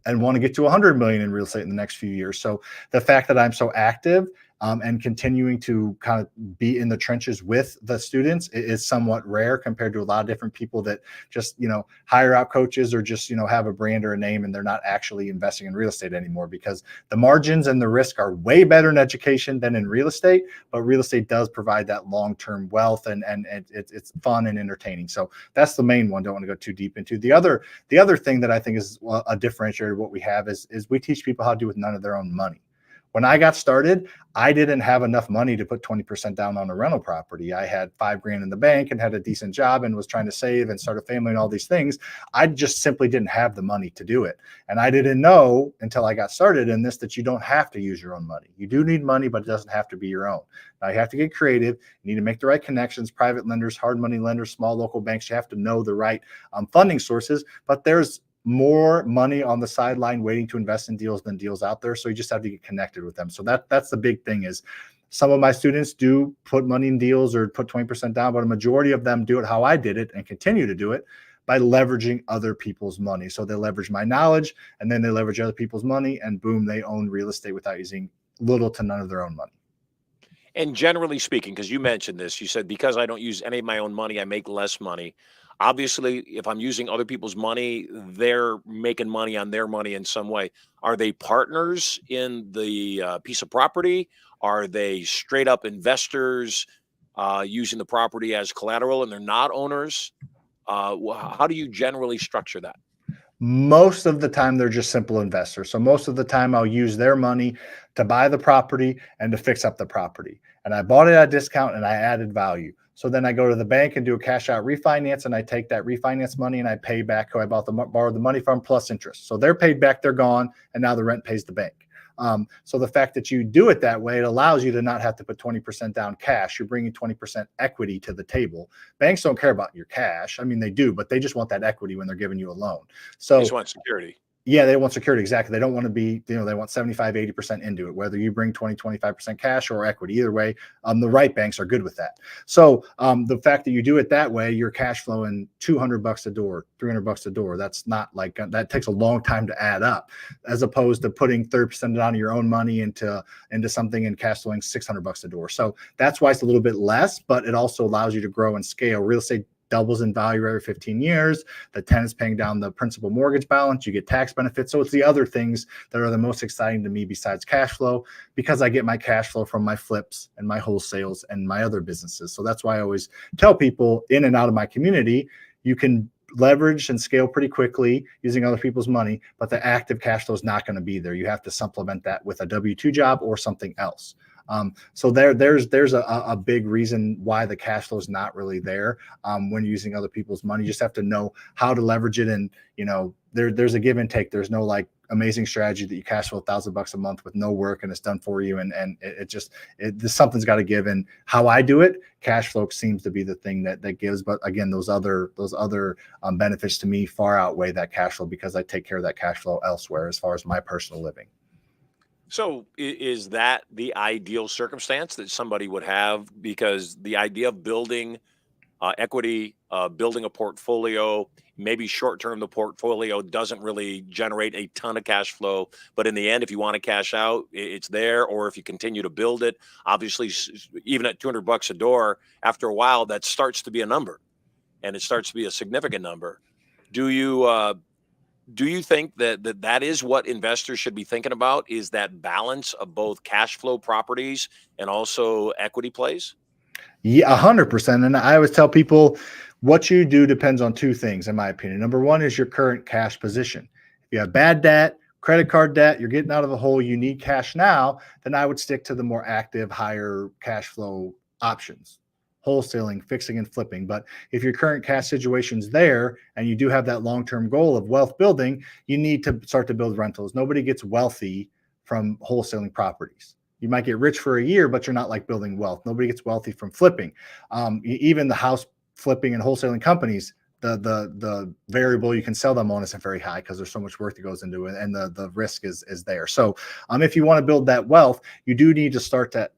and want to get to 100 million in real estate in the next few years. So the fact that I'm so active and continuing to kind of be in the trenches with the students is somewhat rare compared to a lot of different people that just, hire out coaches or just, have a brand or a name and they're not actually investing in real estate anymore, because the margins and the risk are way better in education than in real estate. But real estate does provide that long-term wealth and it's fun and entertaining. So that's the main one. Don't want to go too deep into the other thing that I think is a differentiator of what we have is we teach people how to do with none of their own money. When I got started, I didn't have enough money to put 20% down on a rental property. I had $5,000 in the bank and had a decent job and was trying to save and start a family and all these things. I just simply didn't have the money to do it. And I didn't know until I got started in this that you don't have to use your own money. You do need money, but it doesn't have to be your own. Now you have to get creative. You need to make the right connections, private lenders, hard money lenders, small local banks. You have to know the right funding sources, but there's more money on the sideline waiting to invest in deals than deals out there. So you just have to get connected with them. So that's the big thing. Is some of my students do put money in deals or put 20% down, but a majority of them do it how I did it and continue to do it by leveraging other people's money. So they leverage my knowledge, and then they leverage other people's money, and boom, they own real estate without using little to none of their own money. And generally speaking, because you mentioned this, you said because I don't use any of my own money, I make less money. Obviously, if I'm using other people's money, they're making money on their money in some way. Are they partners in the piece of property? Are they straight up investors using the property as collateral and they're not owners? How do you generally structure that? Most of the time, they're just simple investors. So most of the time, I'll use their money to buy the property and to fix up the property. And I bought it at a discount and I added value. So then I go to the bank and do a cash out refinance, and I take that refinance money and I pay back who I borrowed the money from plus interest. So they're paid back, they're gone, and now the rent pays the bank. So the fact that you do it that way, it allows you to not have to put 20% down cash. You're bringing 20% equity to the table. Banks don't care about your cash. I mean, they do, but they just want that equity when they're giving you a loan. So They just want security. yeah, they want security. Exactly. They don't want to be, they want 75, 80% into it, whether you bring 20, 25% cash or equity. Either way, the right banks are good with that. So the fact that you do it that way, you're cash flowing $200 a door, $300 a door. That's not like, that takes a long time to add up, as opposed to putting 30% down of your own money into something and cash flowing $600 a door. So that's why it's a little bit less, but it also allows you to grow and scale. Real estate doubles in value every 15 years. The tenant's paying down the principal mortgage balance. You get tax benefits. So it's the other things that are the most exciting to me besides cash flow, because I get my cash flow from my flips and my wholesales and my other businesses. So that's why I always tell people in and out of my community, you can leverage and scale pretty quickly using other people's money, but the active cash flow is not going to be there. You have to supplement that with a W-2 job or something else. So there's a big reason why the cash flow is not really there when using other people's money. You just have to know how to leverage it, and there's a give and take. There's no like amazing strategy that you cash flow $1,000 a month with no work and it's done for you, and something's got to give. And how I do it, cash flow seems to be the thing that gives. But again, those other benefits to me far outweigh that cash flow, because I take care of that cash flow elsewhere as far as my personal living. So is that the ideal circumstance that somebody would have? Because the idea of building equity, building a portfolio, maybe short term, the portfolio doesn't really generate a ton of cash flow. But in the end, if you want to cash out, it's there. Or if you continue to build it, obviously, even at $200 a door, after a while, that starts to be a number, and it starts to be a significant number. Do you think that is what investors should be thinking about, is that balance of both cash flow properties and also equity plays? Yeah, 100%. And I always tell people what you do depends on two things, in my opinion. Number one is your current cash position. If you have bad debt, credit card debt, you're getting out of the hole, you need cash now, then I would stick to the more active, higher cash flow options. Wholesaling, fixing, and flipping. But if your current cash situation's there and you do have that long-term goal of wealth building, you need to start to build rentals. Nobody gets wealthy from wholesaling properties. You might get rich for a year, but you're not like building wealth. Nobody gets wealthy from flipping. Even the house flipping and wholesaling companies, the variable you can sell them on isn't very high because there's so much work that goes into it, and the risk is there. So if you want to build that wealth, you do need to start to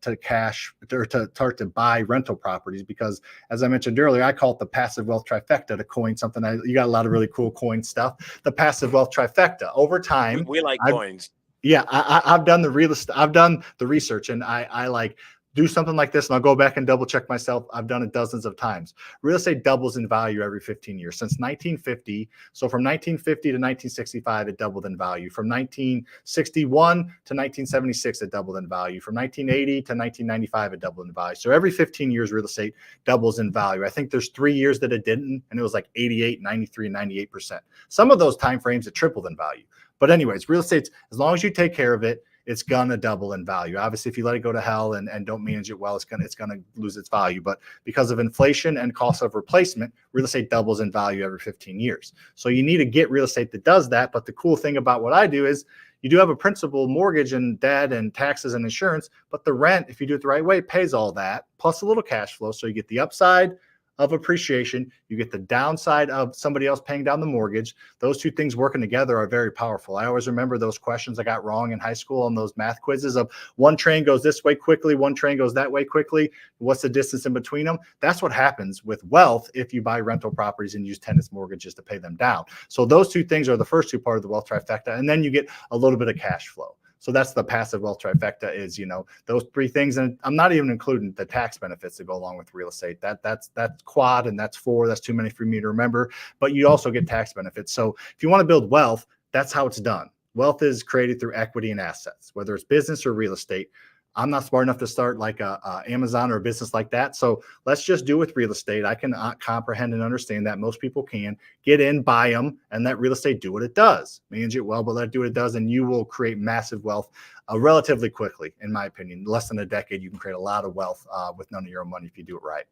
start to buy rental properties, because as I mentioned earlier, I call it the passive wealth trifecta, to coin something. You got a lot of really cool coin stuff. The passive wealth trifecta over time. We like coins. Yeah, I've done the I've done the research, and I like do something like this, and I'll go back and double check myself. I've done it dozens of times. Real estate doubles in value every 15 years since 1950. So from 1950 to 1965, it doubled in value. From 1961 to 1976, it doubled in value. From 1980 to 1995, it doubled in value. So every 15 years, real estate doubles in value. I think there's 3 years that it didn't, and it was like 88, 93, and 98%. Some of those time frames, it tripled in value. But anyways, real estate, as long as you take care of it, it's gonna double in value. Obviously, if you let it go to hell and don't manage it well, it's gonna lose its value. But because of inflation and cost of replacement, real estate doubles in value every 15 years. So you need to get real estate that does that. But the cool thing about what I do is you do have a principal, mortgage, and debt and taxes and insurance, but the rent, if you do it the right way, pays all that plus a little cash flow. So you get the upside of appreciation. You get the downside of somebody else paying down the mortgage. Those two things working together are very powerful. I always remember those questions I got wrong in high school on those math quizzes of one train goes this way quickly, one train goes that way quickly. What's the distance in between them? That's what happens with wealth if you buy rental properties and use tenants' mortgages to pay them down. So those two things are the first two part of the wealth trifecta. And then you get a little bit of cash flow. So that's the passive wealth trifecta is, those three things. And I'm not even including the tax benefits that go along with real estate. That's quad and that's four. That's too many for me to remember. But you also get tax benefits. So if you want to build wealth, that's how it's done. Wealth is created through equity and assets, whether it's business or real estate. I'm not smart enough to start like a Amazon or a business like that. So let's just do with real estate. I can comprehend and understand that. Most people can get in, buy them, and let real estate do what it does. Manage it well, but let it do what it does, and you will create massive wealth relatively quickly, in my opinion. Less than a decade, you can create a lot of wealth with none of your own money if you do it right.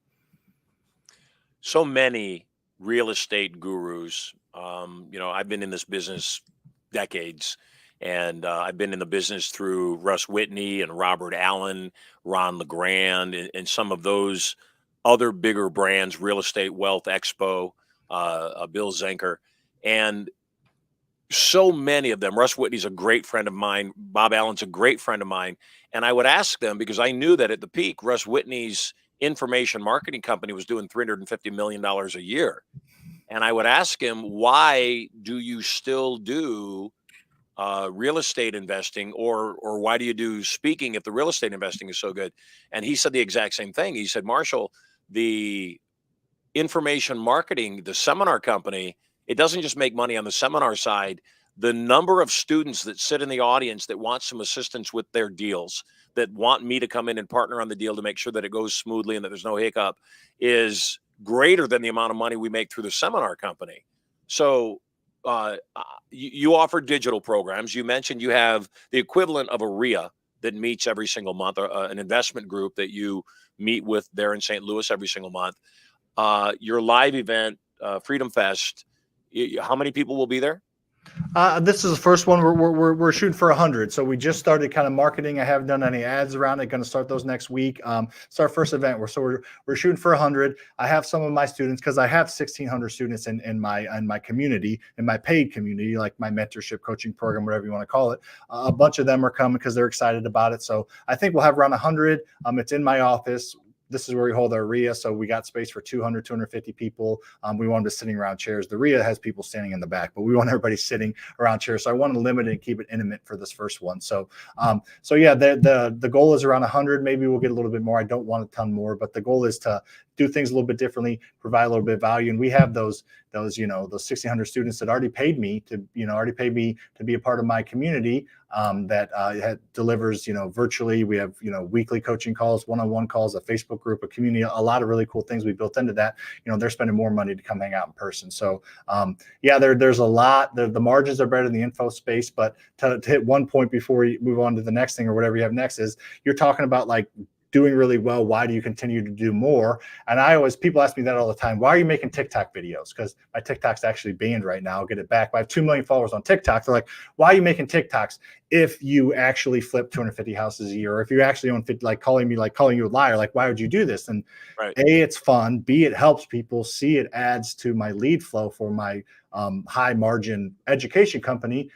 So many real estate gurus. I've been in this business decades. And I've been in the business through Russ Whitney and Robert Allen, Ron LeGrand, and some of those other bigger brands, Real Estate Wealth Expo, Bill Zenker. And so many of them, Russ Whitney's a great friend of mine. Bob Allen's a great friend of mine. And I would ask them, because I knew that at the peak, Russ Whitney's information marketing company was doing $350 million a year. And I would ask him, why do you still do real estate investing, or why do you do speaking if the real estate investing is so good? And he said the exact same thing. He said, Marshall, the information marketing, the seminar company, it doesn't just make money on the seminar side. The number of students that sit in the audience that want some assistance with their deals, that want me to come in and partner on the deal to make sure that it goes smoothly and that there's no hiccup, is greater than the amount of money we make through the seminar company. So you offer digital programs. You mentioned you have the equivalent of a RIA that meets every single month, or an investment group that you meet with there in St. Louis every single month. Your live event, Freedom Fest, how many people will be there? This is the first one. We're shooting for 100. So we just started kind of marketing. I haven't done any ads around it. Going to start those next week. It's our first event. We're shooting for 100. I have some of my students, because I have 1,600 students in my community, in my paid community, like my mentorship coaching program, whatever you want to call it. A bunch of them are coming because they're excited about it. So I think we'll have around 100. It's in my office. This is where we hold our RIA. So we got space for 200, 250 people. We want them sitting around chairs. The RIA has people standing in the back, but we want everybody sitting around chairs. So I want to limit it and keep it intimate for this first one. So yeah, the goal is around 100. Maybe we'll get a little bit more. I don't want a ton more, but the goal is to do things a little bit differently, provide a little bit of value. And we have those 1,600 students that already paid me to be a part of my community that delivers, virtually. We have, weekly coaching calls, one-on-one calls, a Facebook group, a community, a lot of really cool things we built into that. They're spending more money to come hang out in person. So yeah, there's a lot. The margins are better in the info space, but to hit one point before you move on to the next thing or whatever you have next is, you're talking about like doing really well. Why do you continue to do more? And people ask me that all the time. Why are you making TikTok videos? Because my TikTok's actually banned right now. I'll get it back. I have 2 million followers on TikTok. They're like, why are you making TikToks if you actually flip 250 houses a year? Or if you actually own 50, calling you a liar, like, why would you do this? And right. A, it's fun. B, it helps people. C, it adds to my lead flow for my high margin education company.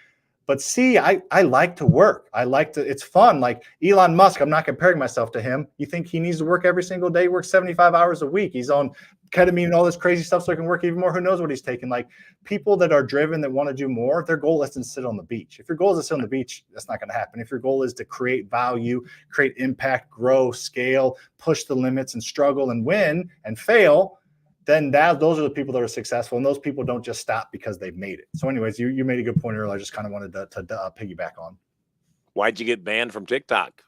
But C, I like to work. It's fun. Like Elon Musk, I'm not comparing myself to him. You think he needs to work every single day? He works 75 hours a week. He's on ketamine and all this crazy stuff so he can work even more. Who knows what he's taking? Like, people that are driven, that want to do more, their goal isn't to sit on the beach. If your goal is to sit on the beach, that's not going to happen. If your goal is to create value, create impact, grow, scale, push the limits and struggle and win and fail, then those are the people that are successful, and those people don't just stop because they've made it. So anyways, you made a good point earlier. I just kind of wanted to piggyback on. Why'd you get banned from TikTok?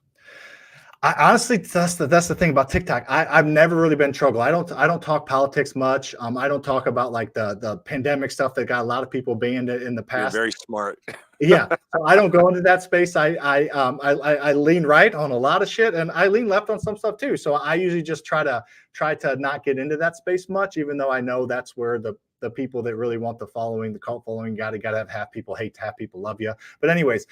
Honestly, that's the thing about TikTok. I've never really been in trouble. I don't talk politics much. I don't talk about like the pandemic stuff that got a lot of people banned in the past. You're very smart. Yeah, so I don't go into that space. I lean right on a lot of shit, and I lean left on some stuff too. So I usually just try to not get into that space much, even though I know that's where the people that really want the cult following, gotta have half people hate, half people love you. But anyways,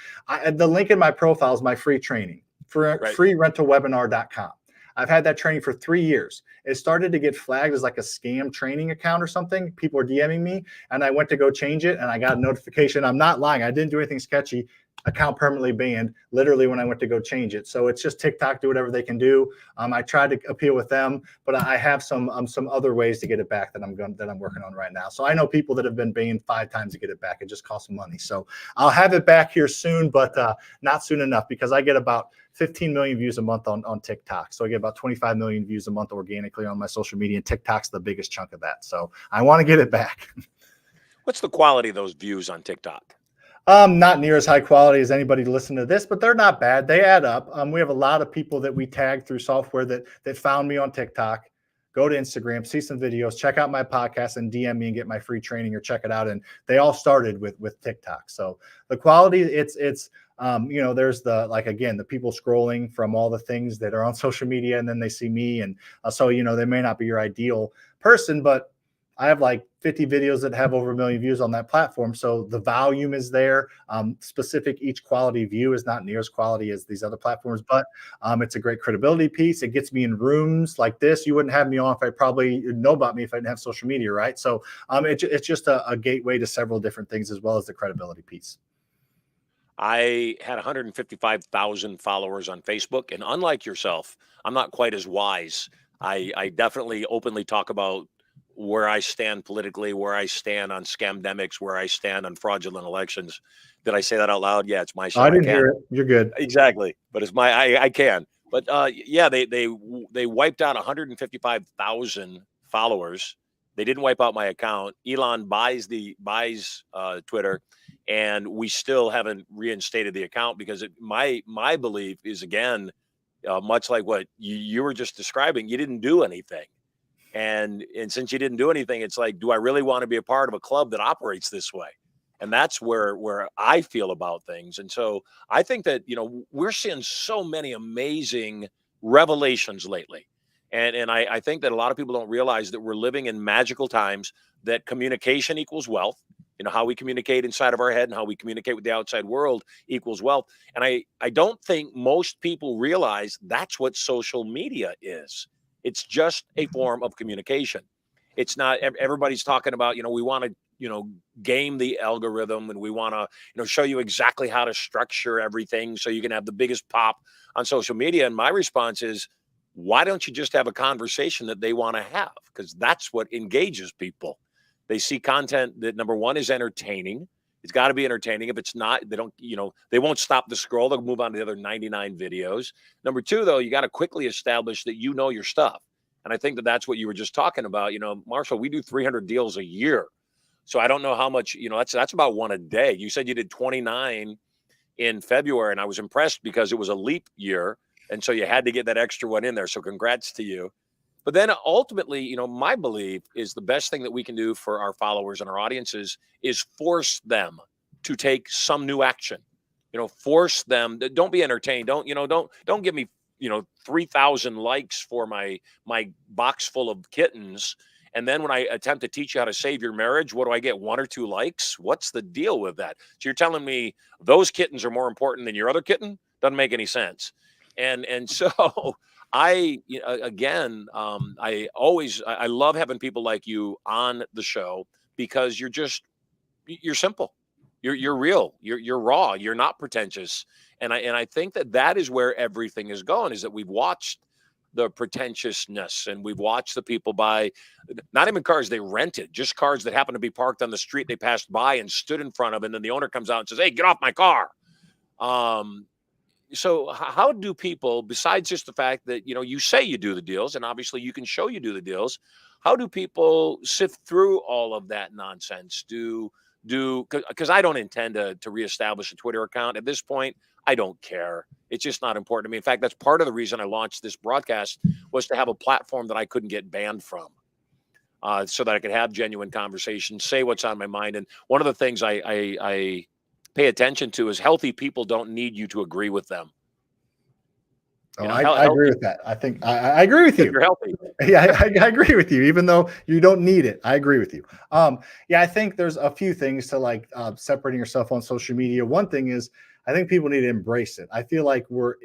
the link in my profile is my free training. For freerentalwebinar.com. I've had that training for 3 years. It started to get flagged as like a scam training account or something. People are DMing me, and I went to go change it, and I got a notification. I'm not lying. I didn't do anything sketchy. Account permanently banned literally when I went to go change it. So it's just TikTok, do whatever they can do. I tried to appeal with them, but I have some other ways to get it back that I'm working on right now. So I know people that have been banned 5 times to get it back. It just costs money. So I'll have it back here soon, but not soon enough, because I get about 15 million views a month on TikTok. So I get about 25 million views a month organically on my social media, and TikTok's the biggest chunk of that. So I want to get it back. What's the quality of those views on TikTok? Not near as high quality as anybody listening to this, but they're not bad. They add up. We have a lot of people that we tag through software that found me on TikTok. Go to Instagram, see some videos, check out my podcast, and DM me and get my free training or check it out. And they all started with TikTok. So the quality, it's there's the, like, again, the people scrolling from all the things that are on social media, and then they see me, and so they may not be your ideal person, but I have like 50 videos that have over 1 million views on that platform. So the volume is there. Specific, each quality view is not near as quality as these other platforms, but it's a great credibility piece. It gets me in rooms like this. You wouldn't have me on if I probably know about me if I didn't have social media, right? So it's just a gateway to several different things, as well as the credibility piece. I had 155,000 followers on Facebook, and unlike yourself, I'm not quite as wise. I definitely openly talk about where I stand politically, where I stand on scamdemics, where I stand on fraudulent elections. Did I say that out loud? Yeah, it's my show. I didn't hear it. You're good. Exactly, but it's I can. But yeah, they wiped out 155,000 followers. They didn't wipe out my account. Elon buys Twitter, and we still haven't reinstated the account because my belief is, again, much like what you were just describing. You didn't do anything. And since you didn't do anything, it's like, do I really want to be a part of a club that operates this way? And that's where I feel about things. And so I think that, we're seeing so many amazing revelations lately. And I think that a lot of people don't realize that we're living in magical times, that communication equals wealth. How we communicate inside of our head and how we communicate with the outside world equals wealth. And I don't think most people realize that's what social media is. It's just a form of communication. It's not, everybody's talking about, we want to, game the algorithm, and we want to, show you exactly how to structure everything so you can have the biggest pop on social media. And my response is, why don't you just have a conversation that they want to have? Because that's what engages people. They see content that, number one, is entertaining. It's got to be entertaining. If it's not, they won't stop the scroll. They'll move on to the other 99 videos. Number two, though, you got to quickly establish that you know your stuff. And I think that that's what you were just talking about. Marshall, we do 300 deals a year. So I don't know how much, that's about one a day. You said you did 29 in February, and I was impressed because it was a leap year. And so you had to get that extra one in there. So congrats to you. But then ultimately, my belief is the best thing that we can do for our followers and our audiences is force them to take some new action. Force them. Don't be entertained. Don't give me, 3,000 likes for my box full of kittens. And then when I attempt to teach you how to save your marriage, what do I get? 1 or 2 likes? What's the deal with that? So you're telling me those kittens are more important than your other kitten? Doesn't make any sense. And so I love having people like you on the show, because you're simple. You're real. You're raw. You're not pretentious. And I think that is where everything is going, is that we've watched the pretentiousness, and we've watched the people buy not even cars they rented, just cars that happened to be parked on the street they passed by and stood in front of, and then the owner comes out and says, "Hey, get off my car." So how do people, besides just the fact that, you say you do the deals, and obviously you can show you do the deals, how do people sift through all of that nonsense? Because I don't intend to reestablish a Twitter account at this point. I don't care. It's just not important to me. In fact, that's part of the reason I launched this broadcast, was to have a platform that I couldn't get banned from, so that I could have genuine conversations, say what's on my mind. And one of the things I pay attention to is healthy people don't need you to agree with them. I agree with that. I think I agree with you. You're healthy. Yeah, I agree with you, even though you don't need it. I agree with you. Yeah, I think there's a few things to separating yourself on social media. One thing is, I think people need to embrace it. I feel like we're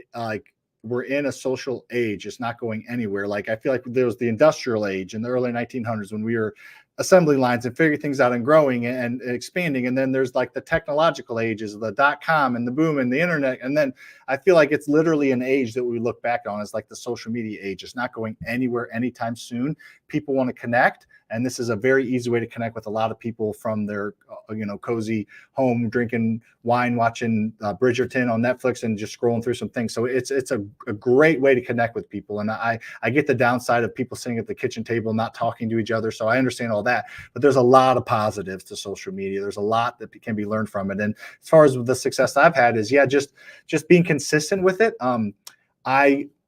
we're in a social age. It's not going anywhere. Like I feel like there was the industrial age in the early 1900s when we were assembly lines and figuring things out and growing and expanding. And then there's like the technological ages, the .com and the boom and the internet. And then I feel like it's literally an age that we look back on as like the social media age. It's not going anywhere anytime soon. People want to connect. And this is a very easy way to connect with a lot of people from their, cozy home, drinking wine, watching Bridgerton on Netflix and just scrolling through some things. So it's a great way to connect with people. And I get the downside of people sitting at the kitchen table, not talking to each other. So I understand all that, but there's a lot of positives to social media. There's a lot that can be learned from it. And as far as the success I've had is, just being consistent with it.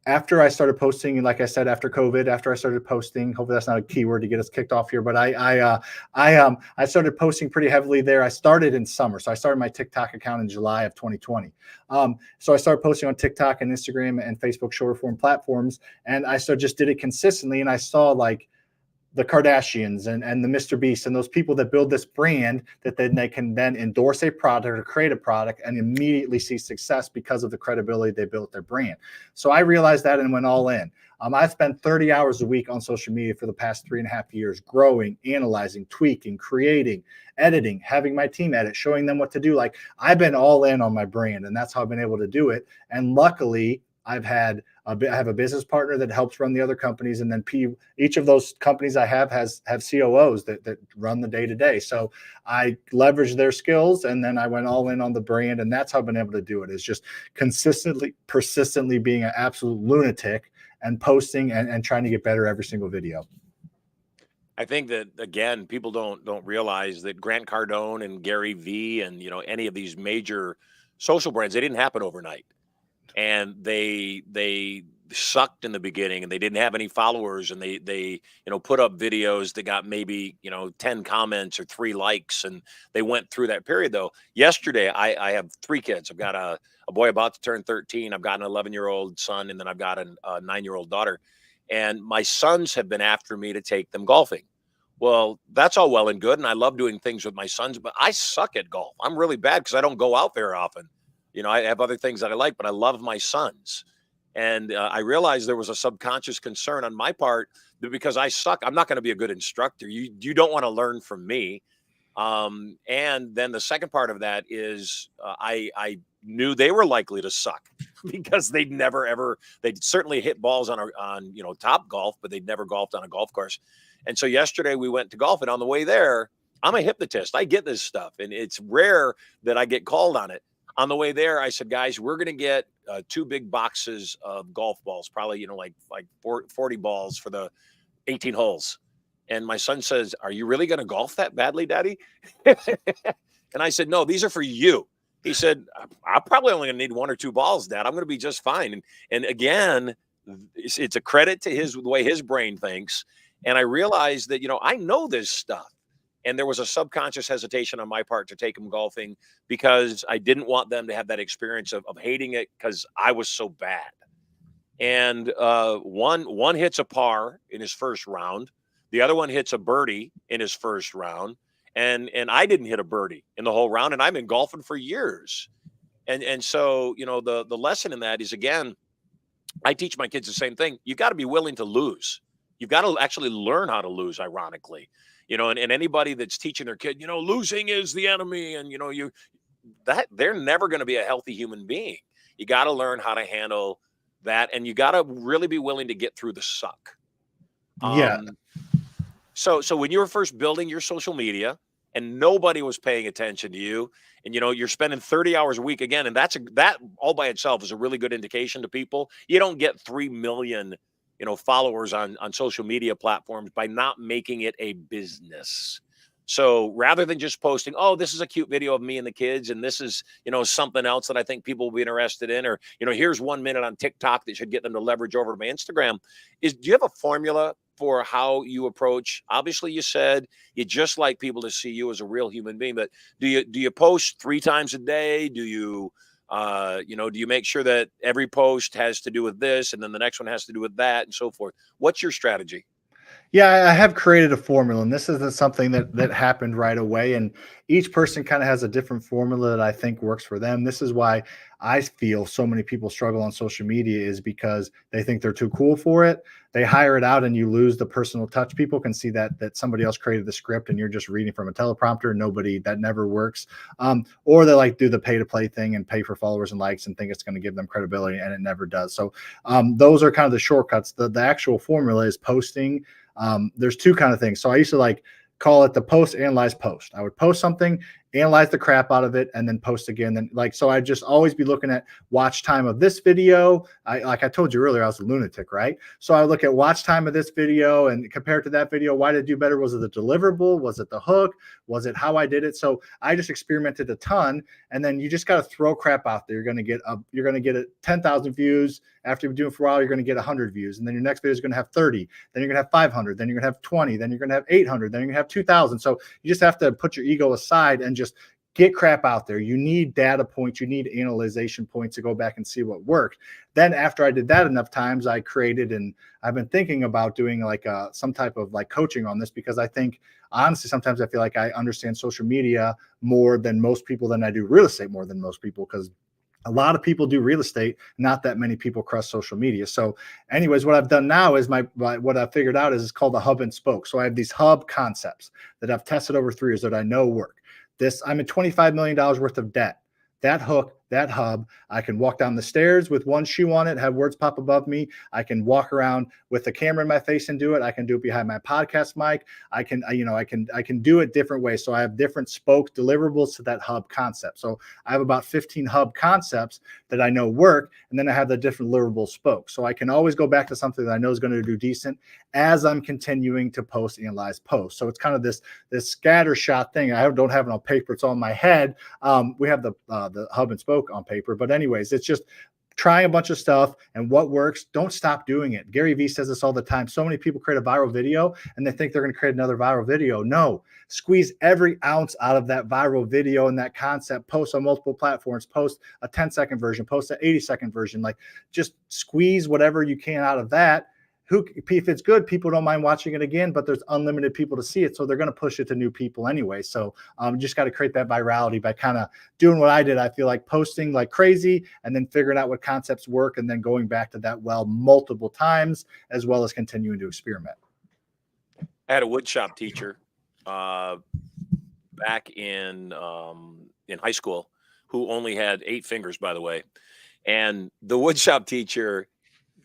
After I started posting, and like I said, after COVID, after I started posting, hopefully that's not a keyword to get us kicked off here, but I started posting pretty heavily there. I started in summer. So I started my TikTok account in July of 2020. So I started posting on TikTok and Instagram and Facebook shorter form platforms. And I just did it consistently. And I saw like the Kardashians and the Mr. Beast and those people that build this brand that then they can then endorse a product or create a product and immediately see success because of the credibility they built their brand. So I realized that and went all in. I spent 30 hours a week on social media for the past 3.5 years, growing, analyzing, tweaking, creating, editing, having my team edit, showing them what to do. Like I've been all in on my brand, and that's how I've been able to do it. And luckily, I have a business partner that helps run the other companies, and then each of those companies I have COOs that run the day to day. So I leverage their skills, and then I went all in on the brand, and that's how I've been able to do it. Is just persistently being an absolute lunatic and posting and trying to get better every single video. I think that again, people don't realize that Grant Cardone and Gary Vee and any of these major social brands, they didn't happen overnight. And they sucked in the beginning, and they didn't have any followers, and they put up videos that got maybe 10 comments or 3 likes, and they went through that period. Though yesterday I have 3 kids. I've got a boy about to turn 13. I've got an 11-year-old son, and then I've got a 9-year-old daughter. And my sons have been after me to take them golfing. Well, that's all well and good, and I love doing things with my sons, but I suck at golf. I'm really bad because I don't go out very often. I have other things that I like, but I love my sons. And I realized there was a subconscious concern on my part that because I suck, I'm not going to be a good instructor. You don't want to learn from me. And then the second part of that is I knew they were likely to suck because they'd certainly hit balls on Top Golf, but they'd never golfed on a golf course. And so yesterday we went to golf, and on the way there, I'm a hypnotist. I get this stuff, and it's rare that I get called on it. On the way there, I said, guys, we're going to get 2 big boxes of golf balls, probably, like 40 balls for the 18 holes. And my son says, are you really going to golf that badly, Daddy? And I said, no, these are for you. He said, I'm probably only going to need 1 or 2 balls, Dad. I'm going to be just fine. And again, it's a credit to the way his brain thinks. And I realized that, I know this stuff. And there was a subconscious hesitation on my part to take them golfing because I didn't want them to have that experience of hating it because I was so bad. And one hits a par in his first round. The other one hits a birdie in his first round. And I didn't hit a birdie in the whole round. And I've been golfing for years. And so, the lesson in that is, again, I teach my kids the same thing. You've got to be willing to lose. You've got to actually learn how to lose, ironically. And anybody that's teaching their kid, losing is the enemy. And, they're never going to be a healthy human being. You got to learn how to handle that. And you got to really be willing to get through the suck. Yeah. So when you were first building your social media and nobody was paying attention to you, and, you're spending 30 hours a week again, and that all by itself is a really good indication to people. You don't get 3 million followers on social media platforms by not making it a business. So rather than just posting, oh, this is a cute video of me and the kids, and this is, something else that I think people will be interested in, or, here's 1 minute on TikTok that should get them to leverage over to my Instagram. Do you have a formula for how you approach? Obviously, you said you just like people to see you as a real human being, but do you post 3 times a day? Do you do you make sure that every post has to do with this and then the next one has to do with that and so forth? What's your strategy? Yeah, I have created a formula, and this isn't something that happened right away. And each person kind of has a different formula that I think works for them. This is why I feel so many people struggle on social media is because they think they're too cool for it. They hire it out, and you lose the personal touch. People can see that somebody else created the script, and you're just reading from a teleprompter. Nobody that never works. Or they like do the pay to play thing and pay for followers and likes and think it's going to give them credibility, and it never does. So those are kind of the shortcuts. The actual formula is posting. There's two kind of things. So I used to like call it the post analyze post. I would post something, analyze the crap out of it, and then post again. Then like so I'd just always be looking at watch time of this video. Like I told you earlier, I was a lunatic, right? So I would look at watch time of this video and compare it to that video. Why did it do better? Was it the deliverable? Was it the hook? Was it how I did it? So I just experimented a ton. And then you just got to throw crap out there. You're gonna get 10,000 views. After you've been doing it for a while, you're going to get 100 views. And then your next video is going to have 30. Then you're going to have 500. Then you're going to have 20. Then you're going to have 800. Then you're going to have 2,000. So you just have to put your ego aside and just get crap out there. You need data points. You need analyzation points to go back and see what worked. Then after I did that enough times, I created, and I've been thinking about doing like some type of like coaching on this, because I think honestly, sometimes I feel like I understand social media more than most people, than I do real estate more than most people, because a lot of people do real estate, not that many people cross social media. So anyways, what I've done now is what I've figured out is it's called the hub and spoke. So I have these hub concepts that I've tested over 3 years that I know work. I'm in $25 million worth of debt. That hook, that hub, I can walk down the stairs with one shoe on it, have words pop above me. I can walk around with the camera in my face and do it. I can do it behind my podcast mic. I can do it different ways. So I have different spoke deliverables to that hub concept. So I have about 15 hub concepts that I know work, and then I have the different deliverable spokes. So I can always go back to something that I know is going to do decent as I'm continuing to post, analyze, post. So it's kind of this scatter shot thing. I don't have it on paper; it's on my head. We have the hub and spoke on paper, but anyways, it's just try a bunch of stuff, and what works, don't stop doing it. Gary Vee says this all the time. So many people create a viral video and they think they're going to create another viral video. No, squeeze every ounce out of that viral video and that concept. Post on multiple platforms, post a 10-second version, post an 80-second version. Like just squeeze whatever you can out of that. If it's good, people don't mind watching it again, but there's unlimited people to see it. So they're going to push it to new people anyway. So just got to create that virality by kind of doing what I did. I feel like posting like crazy and then figuring out what concepts work and then going back to that well multiple times, as well as continuing to experiment. I had a woodshop teacher back in high school who only had 8 fingers, by the way. And the woodshop teacher,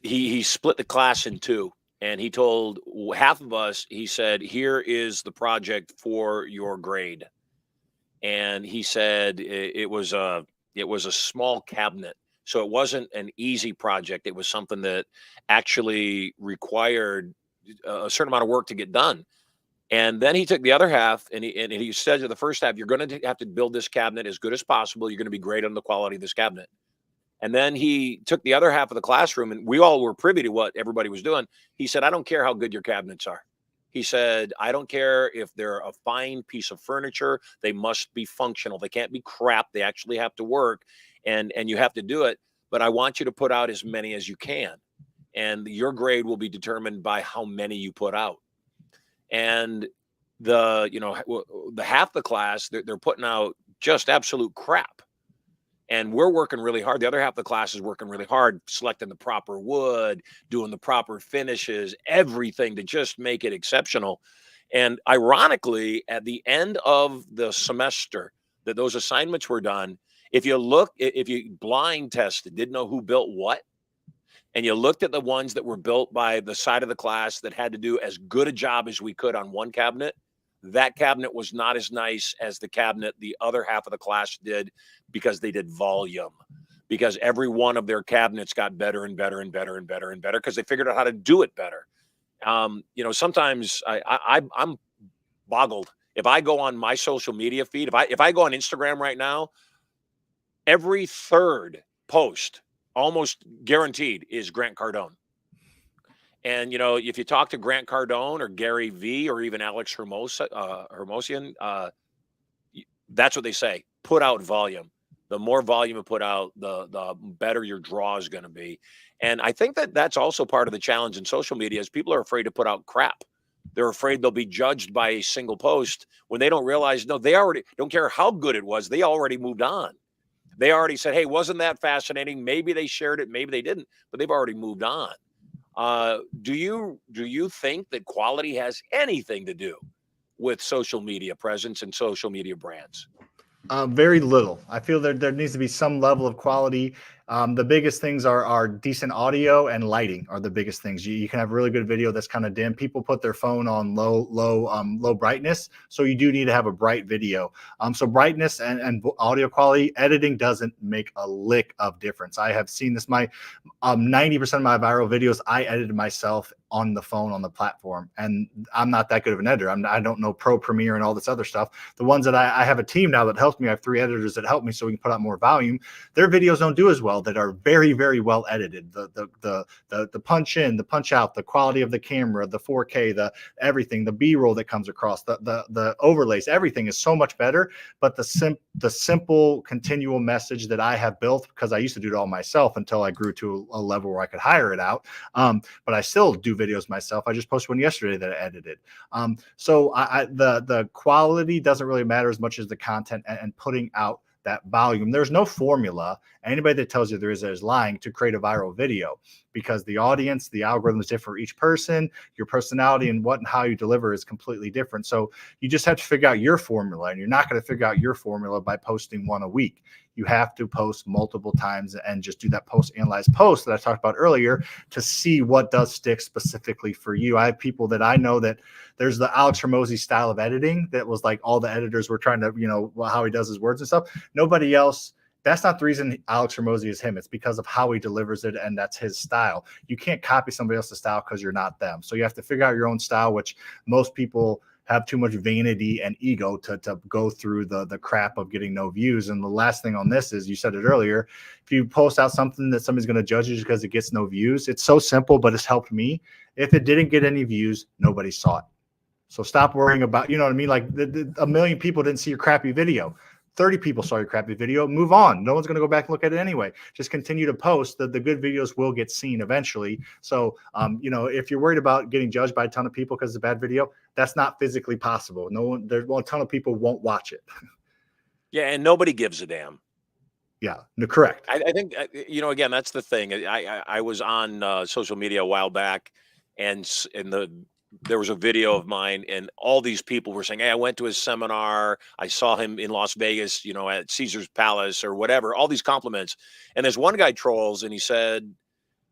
he split the class in 2, and he told half of us, he said, here is the project for your grade. And he said it was a small cabinet. So it wasn't an easy project. It was something that actually required a certain amount of work to get done. And then he took the other half, and he said to the first half, you're going to have to build this cabinet as good as possible. You're going to be great on the quality of this cabinet. And then he took the other half of the classroom, and we all were privy to what everybody was doing. He said, I don't care how good your cabinets are. He said, I don't care if they're a fine piece of furniture. They must be functional. They can't be crap. They actually have to work, and you have to do it. But I want you to put out as many as you can. And your grade will be determined by how many you put out. And the half the class, they're putting out just absolute crap. And we're working really hard. The other half of the class is working really hard, selecting the proper wood, doing the proper finishes, everything to just make it exceptional. And ironically, at the end of the semester that those assignments were done, if you blind tested, didn't know who built what, and you looked at the ones that were built by the side of the class that had to do as good a job as we could on one cabinet, that cabinet was not as nice as the cabinet the other half of the class did, because they did volume, because every one of their cabinets got better and better and better and better and better because they figured out how to do it better. Sometimes I'm boggled. If I go on my social media feed, if I go on Instagram right now, every third post, almost guaranteed, is Grant Cardone. And, if you talk to Grant Cardone or Gary Vee or even Alex Hermosian, that's what they say. Put out volume. The more volume you put out, the better your draw is going to be. And I think that that's also part of the challenge in social media is people are afraid to put out crap. They're afraid they'll be judged by a single post when they don't realize, no, they already don't care how good it was. They already moved on. They already said, hey, wasn't that fascinating? Maybe they shared it, maybe they didn't, but they've already moved on. Do you think that quality has anything to do with social media presence and social media brands? Very little. I feel there needs to be some level of quality. The biggest things are decent audio and lighting are the biggest things. You can have really good video that's kind of dim. People put their phone on low brightness, so you do need to have a bright video. So brightness and audio quality, editing doesn't make a lick of difference. I have seen this. My 90% of my viral videos I edited myself on the phone on the platform, and I'm not that good of an editor. I don't know Pro Premiere and all this other stuff. The ones that I have a team now that helps me. I have 3 editors that help me so we can put out more volume. Their videos don't do as well, that are very, very well edited. The punch in, the punch out, the quality of the camera, the 4K, the everything, the B-roll that comes across, the overlays, everything is so much better. But the simple continual message that I have built, because I used to do it all myself until I grew to a level where I could hire it out. But I still do videos myself. I just posted one yesterday that I edited. So the quality doesn't really matter as much as the content and putting out that volume. There's no formula. Anybody that tells you there is lying to create a viral video, because the audience, the algorithm is different for each person. Your personality and what and how you deliver is completely different. So you just have to figure out your formula, and you're not going to figure out your formula by posting one a week. You have to post multiple times and just do that analyze post that I talked about earlier to see what does stick specifically for you. I have people that I know that there's the Alex Hormozy style of editing that was like all the editors were trying to, how he does his words and stuff. Nobody else. That's not the reason Alex Hormozy is him. It's because of how he delivers it, and that's his style. You can't copy somebody else's style because you're not them. So you have to figure out your own style, which most people have too much vanity and ego to go through the crap of getting no views. And the last thing on this is, you said it earlier, if you post out something that somebody's going to judge you just because it gets no views, it's so simple, but it's helped me. If it didn't get any views, nobody saw it. So stop worrying about, you know what I mean? Like a million people didn't see your crappy video. 30 people saw your crappy video. Move on. No one's going to go back and look at it anyway. Just continue to post. The good videos will get seen eventually. So, if you're worried about getting judged by a ton of people because it's a bad video, that's not physically possible. A ton of people won't watch it. Yeah, and nobody gives a damn. Yeah, no, correct. I think, again, that's the thing. I was on social media a while back, and there was a video of mine, and all these people were saying, hey, I went to his seminar. I saw him in Las Vegas, at Caesar's Palace or whatever, all these compliments. And there's one guy trolls, and he said,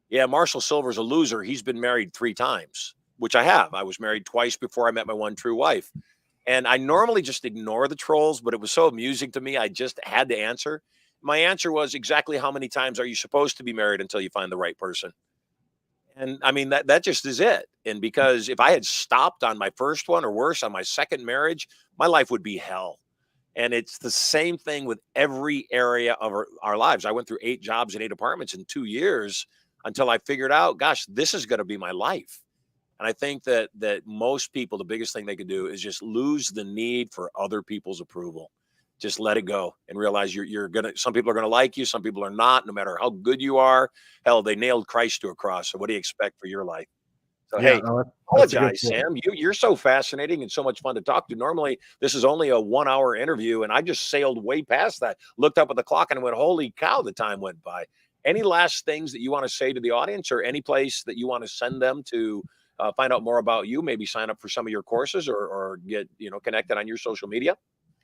yeah, Marshall Silver's a loser. He's been married 3 times, which I have. I was married twice before I met my one true wife. And I normally just ignore the trolls, but it was so amusing to me, I just had to answer. My answer was, exactly how many times are you supposed to be married until you find the right person? And I mean, that just is it. And because if I had stopped on my first one, or worse, on my second marriage, my life would be hell. And it's the same thing with every area of our lives. I went through 8 jobs and 8 apartments in 2 years until I figured out, gosh, this is going to be my life. And I think that most people, the biggest thing they could do is just lose the need for other people's approval. Just let it go and realize some people are going to like you. Some people are not, no matter how good you are. Hell, they nailed Christ to a cross. So what do you expect for your life? So, yeah, hey, apologize, Sam. You're so fascinating and so much fun to talk to. Normally, this is only a 1-hour interview, and I just sailed way past that. Looked up at the clock and went, holy cow, the time went by. Any last things that you want to say to the audience, or any place that you want to send them to find out more about you, maybe sign up for some of your courses, or get connected on your social media?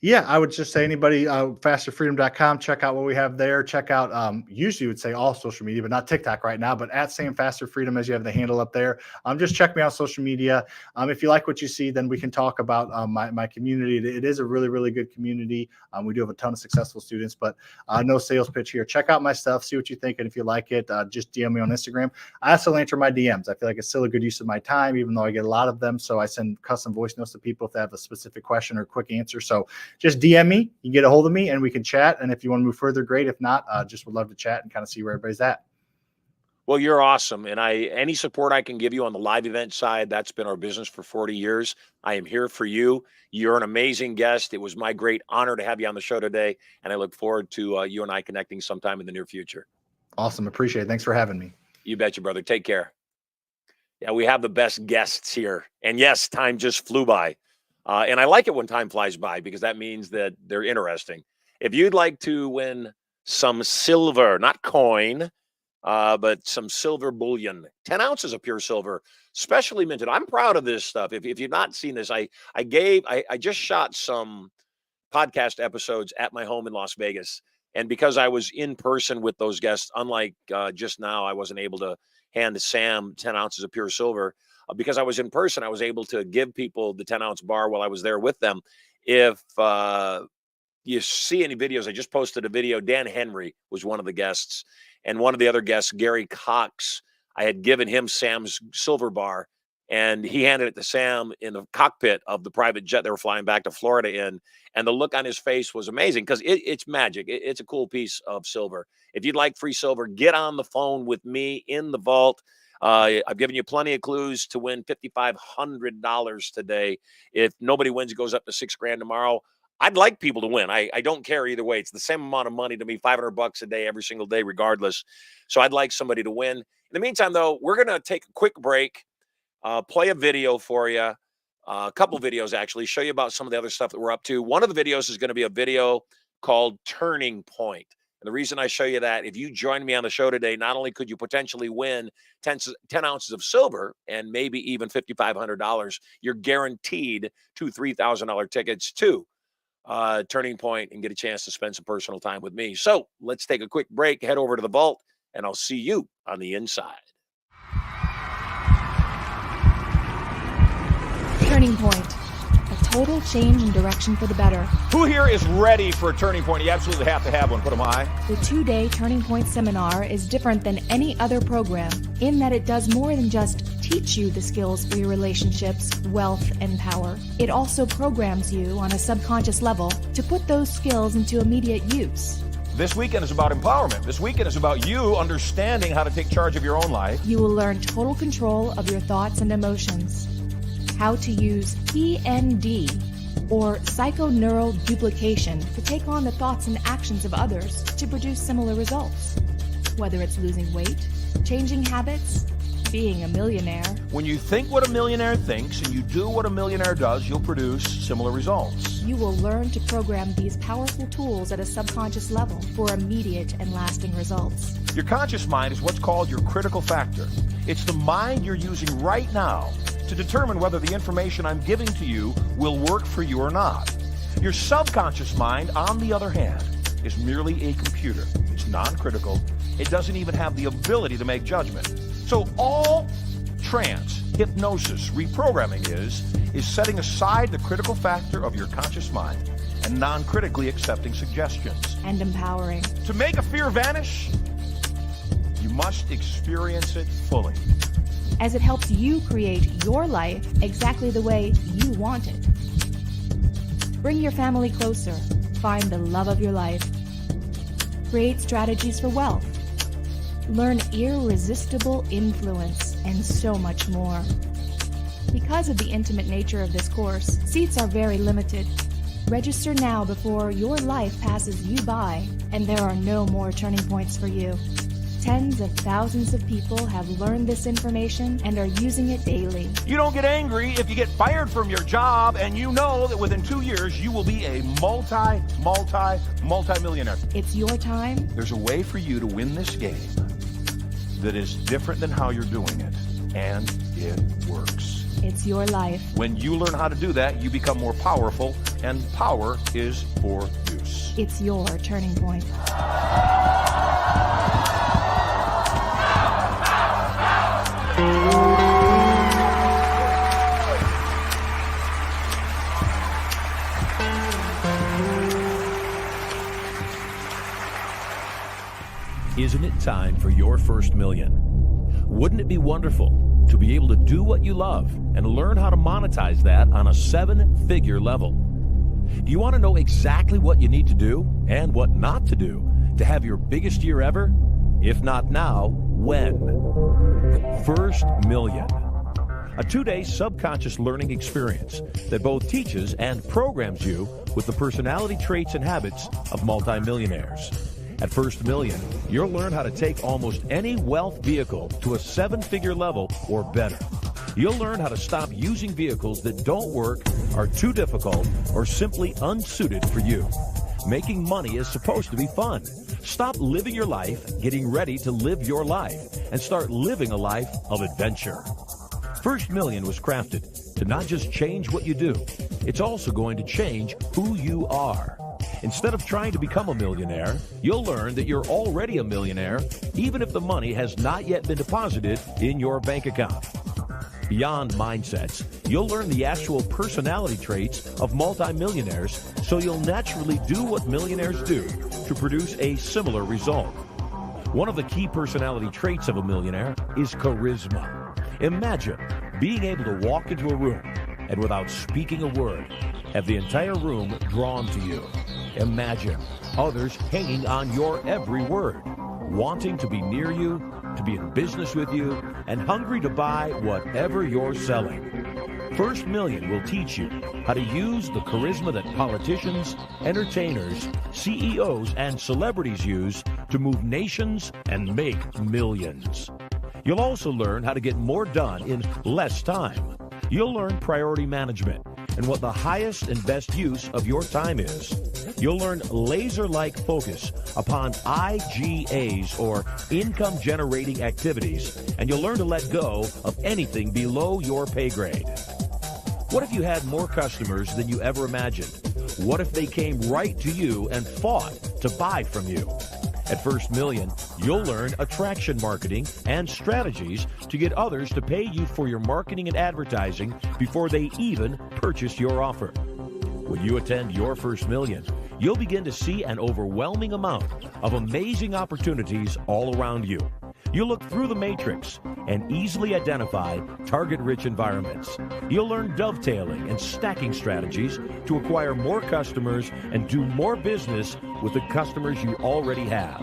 Yeah, I would just say anybody, fasterfreedom.com, check out what we have there. Check out, usually you would say all social media, but not TikTok right now, but at Sam Faster Freedom, as you have the handle up there. Just check me out on social media. If you like what you see, then we can talk about my community. It is a really, really good community. We do have a ton of successful students, but no sales pitch here. Check out my stuff, see what you think, and if you like it, just DM me on Instagram. I also answer my DMs. I feel like it's still a good use of my time, even though I get a lot of them. So I send custom voice notes to people if they have a specific question or quick answer. So just DM me, you get a hold of me, and we can chat. And if you want to move further, great. If not, just would love to chat and kind of see where everybody's at. Well, you're awesome. And any support I can give you on the live event side, that's been our business for 40 years. I am here for you. You're an amazing guest. It was my great honor to have you on the show today. And I look forward to you and I connecting sometime in the near future. Awesome. Appreciate it. Thanks for having me. You betcha, brother. Take care. Yeah, we have the best guests here. And yes, time just flew by. And I like it when time flies by because that means that they're interesting. If you'd like to win some silver, not coin, but some silver bullion, 10 ounces of pure silver, specially minted. I'm proud of this stuff. If you've not seen this, I just shot some podcast episodes at my home in Las Vegas. And because I was in person with those guests, unlike just now, I wasn't able to hand Sam 10 ounces of pure silver. Because I was in person, I was able to give people the 10-ounce bar while I was there with them. If you see any videos, I just posted a video. Dan Henry was one of the guests. And one of the other guests, Gary Cox, I had given him Sam's silver bar. And he handed it to Sam in the cockpit of the private jet they were flying back to Florida in. And the look on his face was amazing because it's magic. It's a cool piece of silver. If you'd like free silver, get on the phone with me in the vault. I've given you plenty of clues to win $5,500 today. If nobody wins, it goes up to $6,000 tomorrow. I'd like people to win. I don't care either way. It's the same amount of money to me, $500 a day, every single day, regardless. So I'd like somebody to win. In the meantime, though, we're going to take a quick break, play a video for you, a couple videos actually, show you about some of the other stuff that we're up to. One of the videos is going to be a video called Turning Point. And the reason I show you that, if you join me on the show today, not only could you potentially win 10 ounces of silver and maybe even $5,500, you're guaranteed two $3,000 tickets to Turning Point and get a chance to spend some personal time with me. So let's take a quick break, head over to the vault, and I'll see you on the inside. Turning Point. A total change in direction for the better. Who here is ready for a turning point? You absolutely have to have one. Put them high. The 2-day Turning Point seminar is different than any other program in that it does more than just teach you the skills for your relationships, wealth, and power. It also programs you on a subconscious level to put those skills into immediate use. This weekend is about empowerment. This weekend is about you understanding how to take charge of your own life. You will learn total control of your thoughts and emotions. How to use PND, or psychoneural duplication, to take on the thoughts and actions of others to produce similar results. Whether it's losing weight, changing habits, being a millionaire. When you think what a millionaire thinks and you do what a millionaire does, you'll produce similar results. You will learn to program these powerful tools at a subconscious level for immediate and lasting results. Your conscious mind is what's called your critical factor. It's the mind you're using right now to determine whether the information I'm giving to you will work for you or not. Your subconscious mind, on the other hand, is merely a computer. It's non-critical. It doesn't even have the ability to make judgment. So all trance, hypnosis, reprogramming is setting aside the critical factor of your conscious mind and non-critically accepting suggestions. And empowering. To make a fear vanish, you must experience it fully. As it helps you create your life exactly the way you want it. Bring your family closer. Find the love of your life. Create strategies for wealth. Learn irresistible influence and so much more. Because of the intimate nature of this course, seats are very limited. Register now before your life passes you by and there are no more turning points for you. Tens of thousands of people have learned this information and are using it daily. You don't get angry if you get fired from your job and you know that within 2 years you will be a multi-millionaire. It's your time. There's a way for you to win this game that is different than how you're doing it, and it works. It's your life. When you learn how to do that, you become more powerful, and power is for use. It's your turning point. Isn't it time for your first million? Wouldn't it be wonderful to be able to do what you love and learn how to monetize that on a 7-figure level? Do you want to know exactly what you need to do and what not to do to have your biggest year ever? If not now, when? First Million. A 2-day subconscious learning experience that both teaches and programs you with the personality traits and habits of multimillionaires. At First Million, you'll learn how to take almost any wealth vehicle to a 7-figure level or better. You'll learn how to stop using vehicles that don't work, are too difficult, or simply unsuited for you. Making money is supposed to be fun. Stop living your life, getting ready to live your life, and start living a life of adventure. First Million was crafted to not just change what you do, it's also going to change who you are. Instead of trying to become a millionaire, you'll learn that you're already a millionaire, even if the money has not yet been deposited in your bank account. Beyond mindsets, you'll learn the actual personality traits of multimillionaires, so you'll naturally do what millionaires do to produce a similar result. One of the key personality traits of a millionaire is charisma. Imagine being able to walk into a room and without speaking a word, have the entire room drawn to you. Imagine others hanging on your every word, wanting to be near you, to be in business with you, and hungry to buy whatever you're selling. First Million will teach you how to use the charisma that politicians, entertainers, CEOs, and celebrities use to move nations and make millions. You'll also learn how to get more done in less time. You'll learn priority management and what the highest and best use of your time is. You'll learn laser-like focus upon IGAs, or income-generating activities, and you'll learn to let go of anything below your pay grade. What if you had more customers than you ever imagined? What if they came right to you and fought to buy from you? At First Million, you'll learn attraction marketing and strategies to get others to pay you for your marketing and advertising before they even purchase your offer. When you attend Your First Million, you'll begin to see an overwhelming amount of amazing opportunities all around you. You'll look through the matrix and easily identify target-rich environments. You'll learn dovetailing and stacking strategies to acquire more customers and do more business with the customers you already have.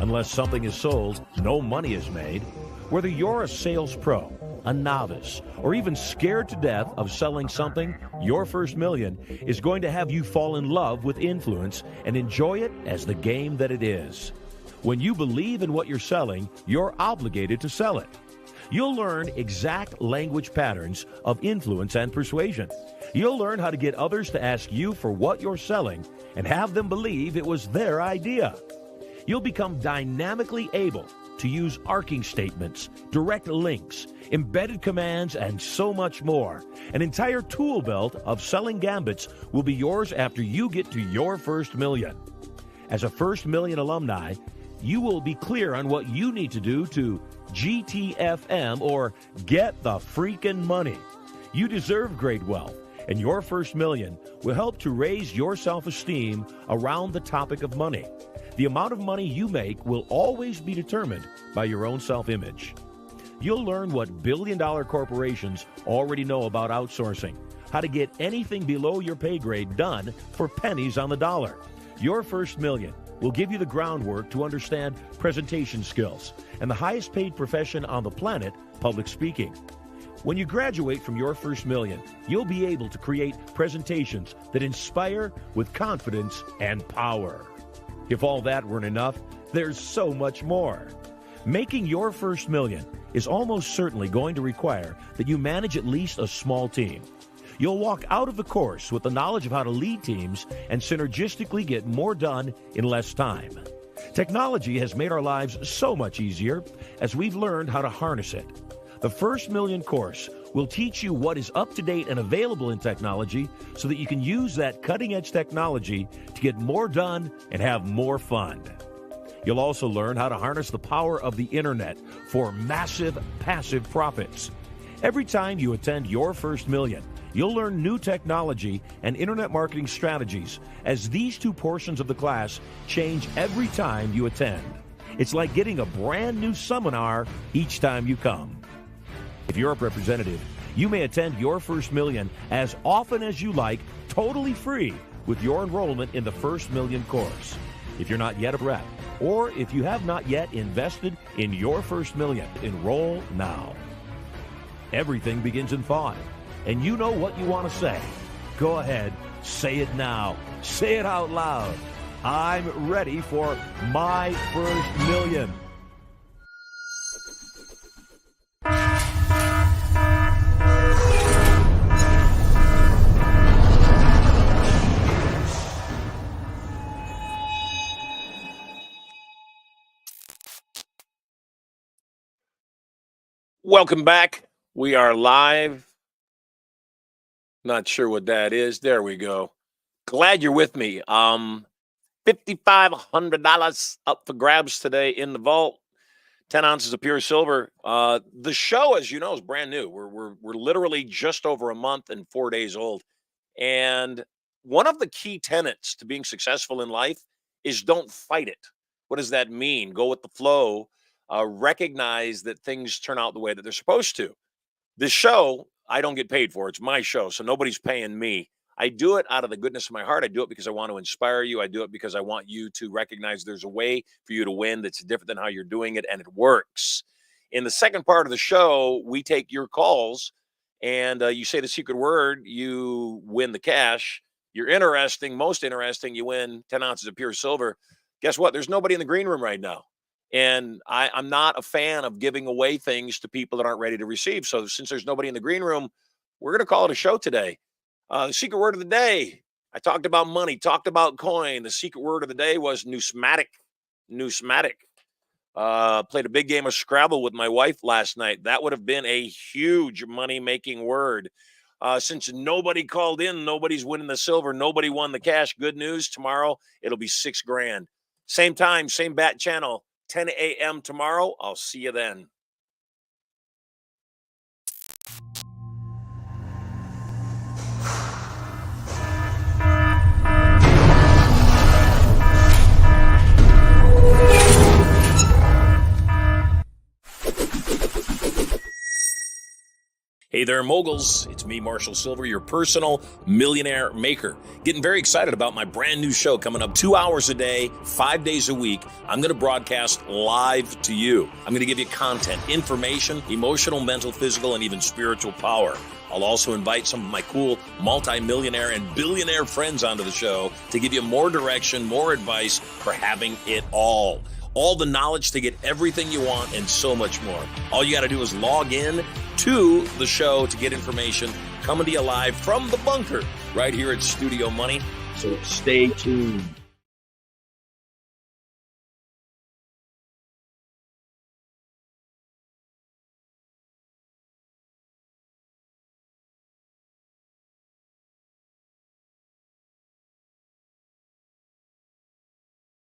Unless something is sold, no money is made. Whether you're a sales pro, a novice, or even scared to death of selling something, Your First Million is going to have you fall in love with influence and enjoy it as the game that it is. When you believe in what you're selling, you're obligated to sell it. You'll learn exact language patterns of influence and persuasion. You'll learn how to get others to ask you for what you're selling and have them believe it was their idea. You'll become dynamically able to use arcing statements, direct links, embedded commands, and so much more. An entire tool belt of selling gambits will be yours after you get to Your First Million. As a First Million alumni, you will be clear on what you need to do to GTFM, or get the freaking money. You deserve great wealth, and Your First Million will help to raise your self-esteem around the topic of money. The amount of money you make will always be determined by your own self-image. You'll learn what billion-dollar corporations already know about outsourcing, how to get anything below your pay grade done for pennies on the dollar. Your First Million will give you the groundwork to understand presentation skills and the highest paid profession on the planet, public speaking. When you graduate from Your First Million, you'll be able to create presentations that inspire with confidence and power. If all that weren't enough, there's so much more. Making Your First Million is almost certainly going to require that you manage at least a small team. You'll walk out of the course with the knowledge of how to lead teams and synergistically get more done in less time. Technology has made our lives so much easier as we've learned how to harness it. The First Million course will teach you what is up to date and available in technology so that you can use that cutting-edge technology to get more done and have more fun. You'll also learn how to harness the power of the internet for massive passive profits. Every time you attend Your First Million, you'll learn new technology and internet marketing strategies, as these two portions of the class change every time you attend. It's like getting a brand new seminar each time you come. If you're a representative, you may attend Your First Million as often as you like, totally free, with your enrollment in the First Million course. If you're not yet a rep, or if you have not yet invested in Your First Million, enroll now. Everything begins in thought, and you know what you want to say. Go ahead, say it now. Say it out loud. I'm ready for my first million. Welcome back. We are live. Not sure what that is. There we go. Glad you're with me. $5,500 up for grabs today in the vault. 10 ounces of pure silver. The show, as you know, is brand new. We're literally just over a month and 4 days old. And one of the key tenets to being successful in life is don't fight it. What does that mean? Go with the flow. Recognize that things turn out the way that they're supposed to. This show, I don't get paid for. It's my show, so nobody's paying me. I do it out of the goodness of my heart. I do it because I want to inspire you. I do it because I want you to recognize there's a way for you to win that's different than how you're doing it, and it works. In the second part of the show, we take your calls, and you say the secret word, you win the cash. You're interesting, most interesting, you win 10 ounces of pure silver. Guess what? There's nobody in the green room right now. And I'm not a fan of giving away things to people that aren't ready to receive. So since there's nobody in the green room, we're going to call it a show today. The secret word of the day. I talked about money, talked about coin. The secret word of the day was numismatic. Numismatic. Played a big game of Scrabble with my wife last night. That would have been a huge money-making word. Since nobody called in, nobody's winning the silver, nobody won the cash. Good news, tomorrow it'll be $6,000. Same time, same bat channel. 10 a.m. tomorrow. I'll see you then. Hey there, moguls. It's me, Marshall Silver, your personal millionaire maker. Getting very excited about my brand new show coming up 2 hours a day, 5 days a week. I'm going to broadcast live to you. I'm going to give you content, information, emotional, mental, physical, and even spiritual power. I'll also invite some of my cool multi-millionaire and billionaire friends onto the show to give you more direction, more advice for having it all. All the knowledge to get everything you want and so much more. All you got to do is log in to the show to get information coming to you live from the bunker right here at Studio Money. So stay tuned.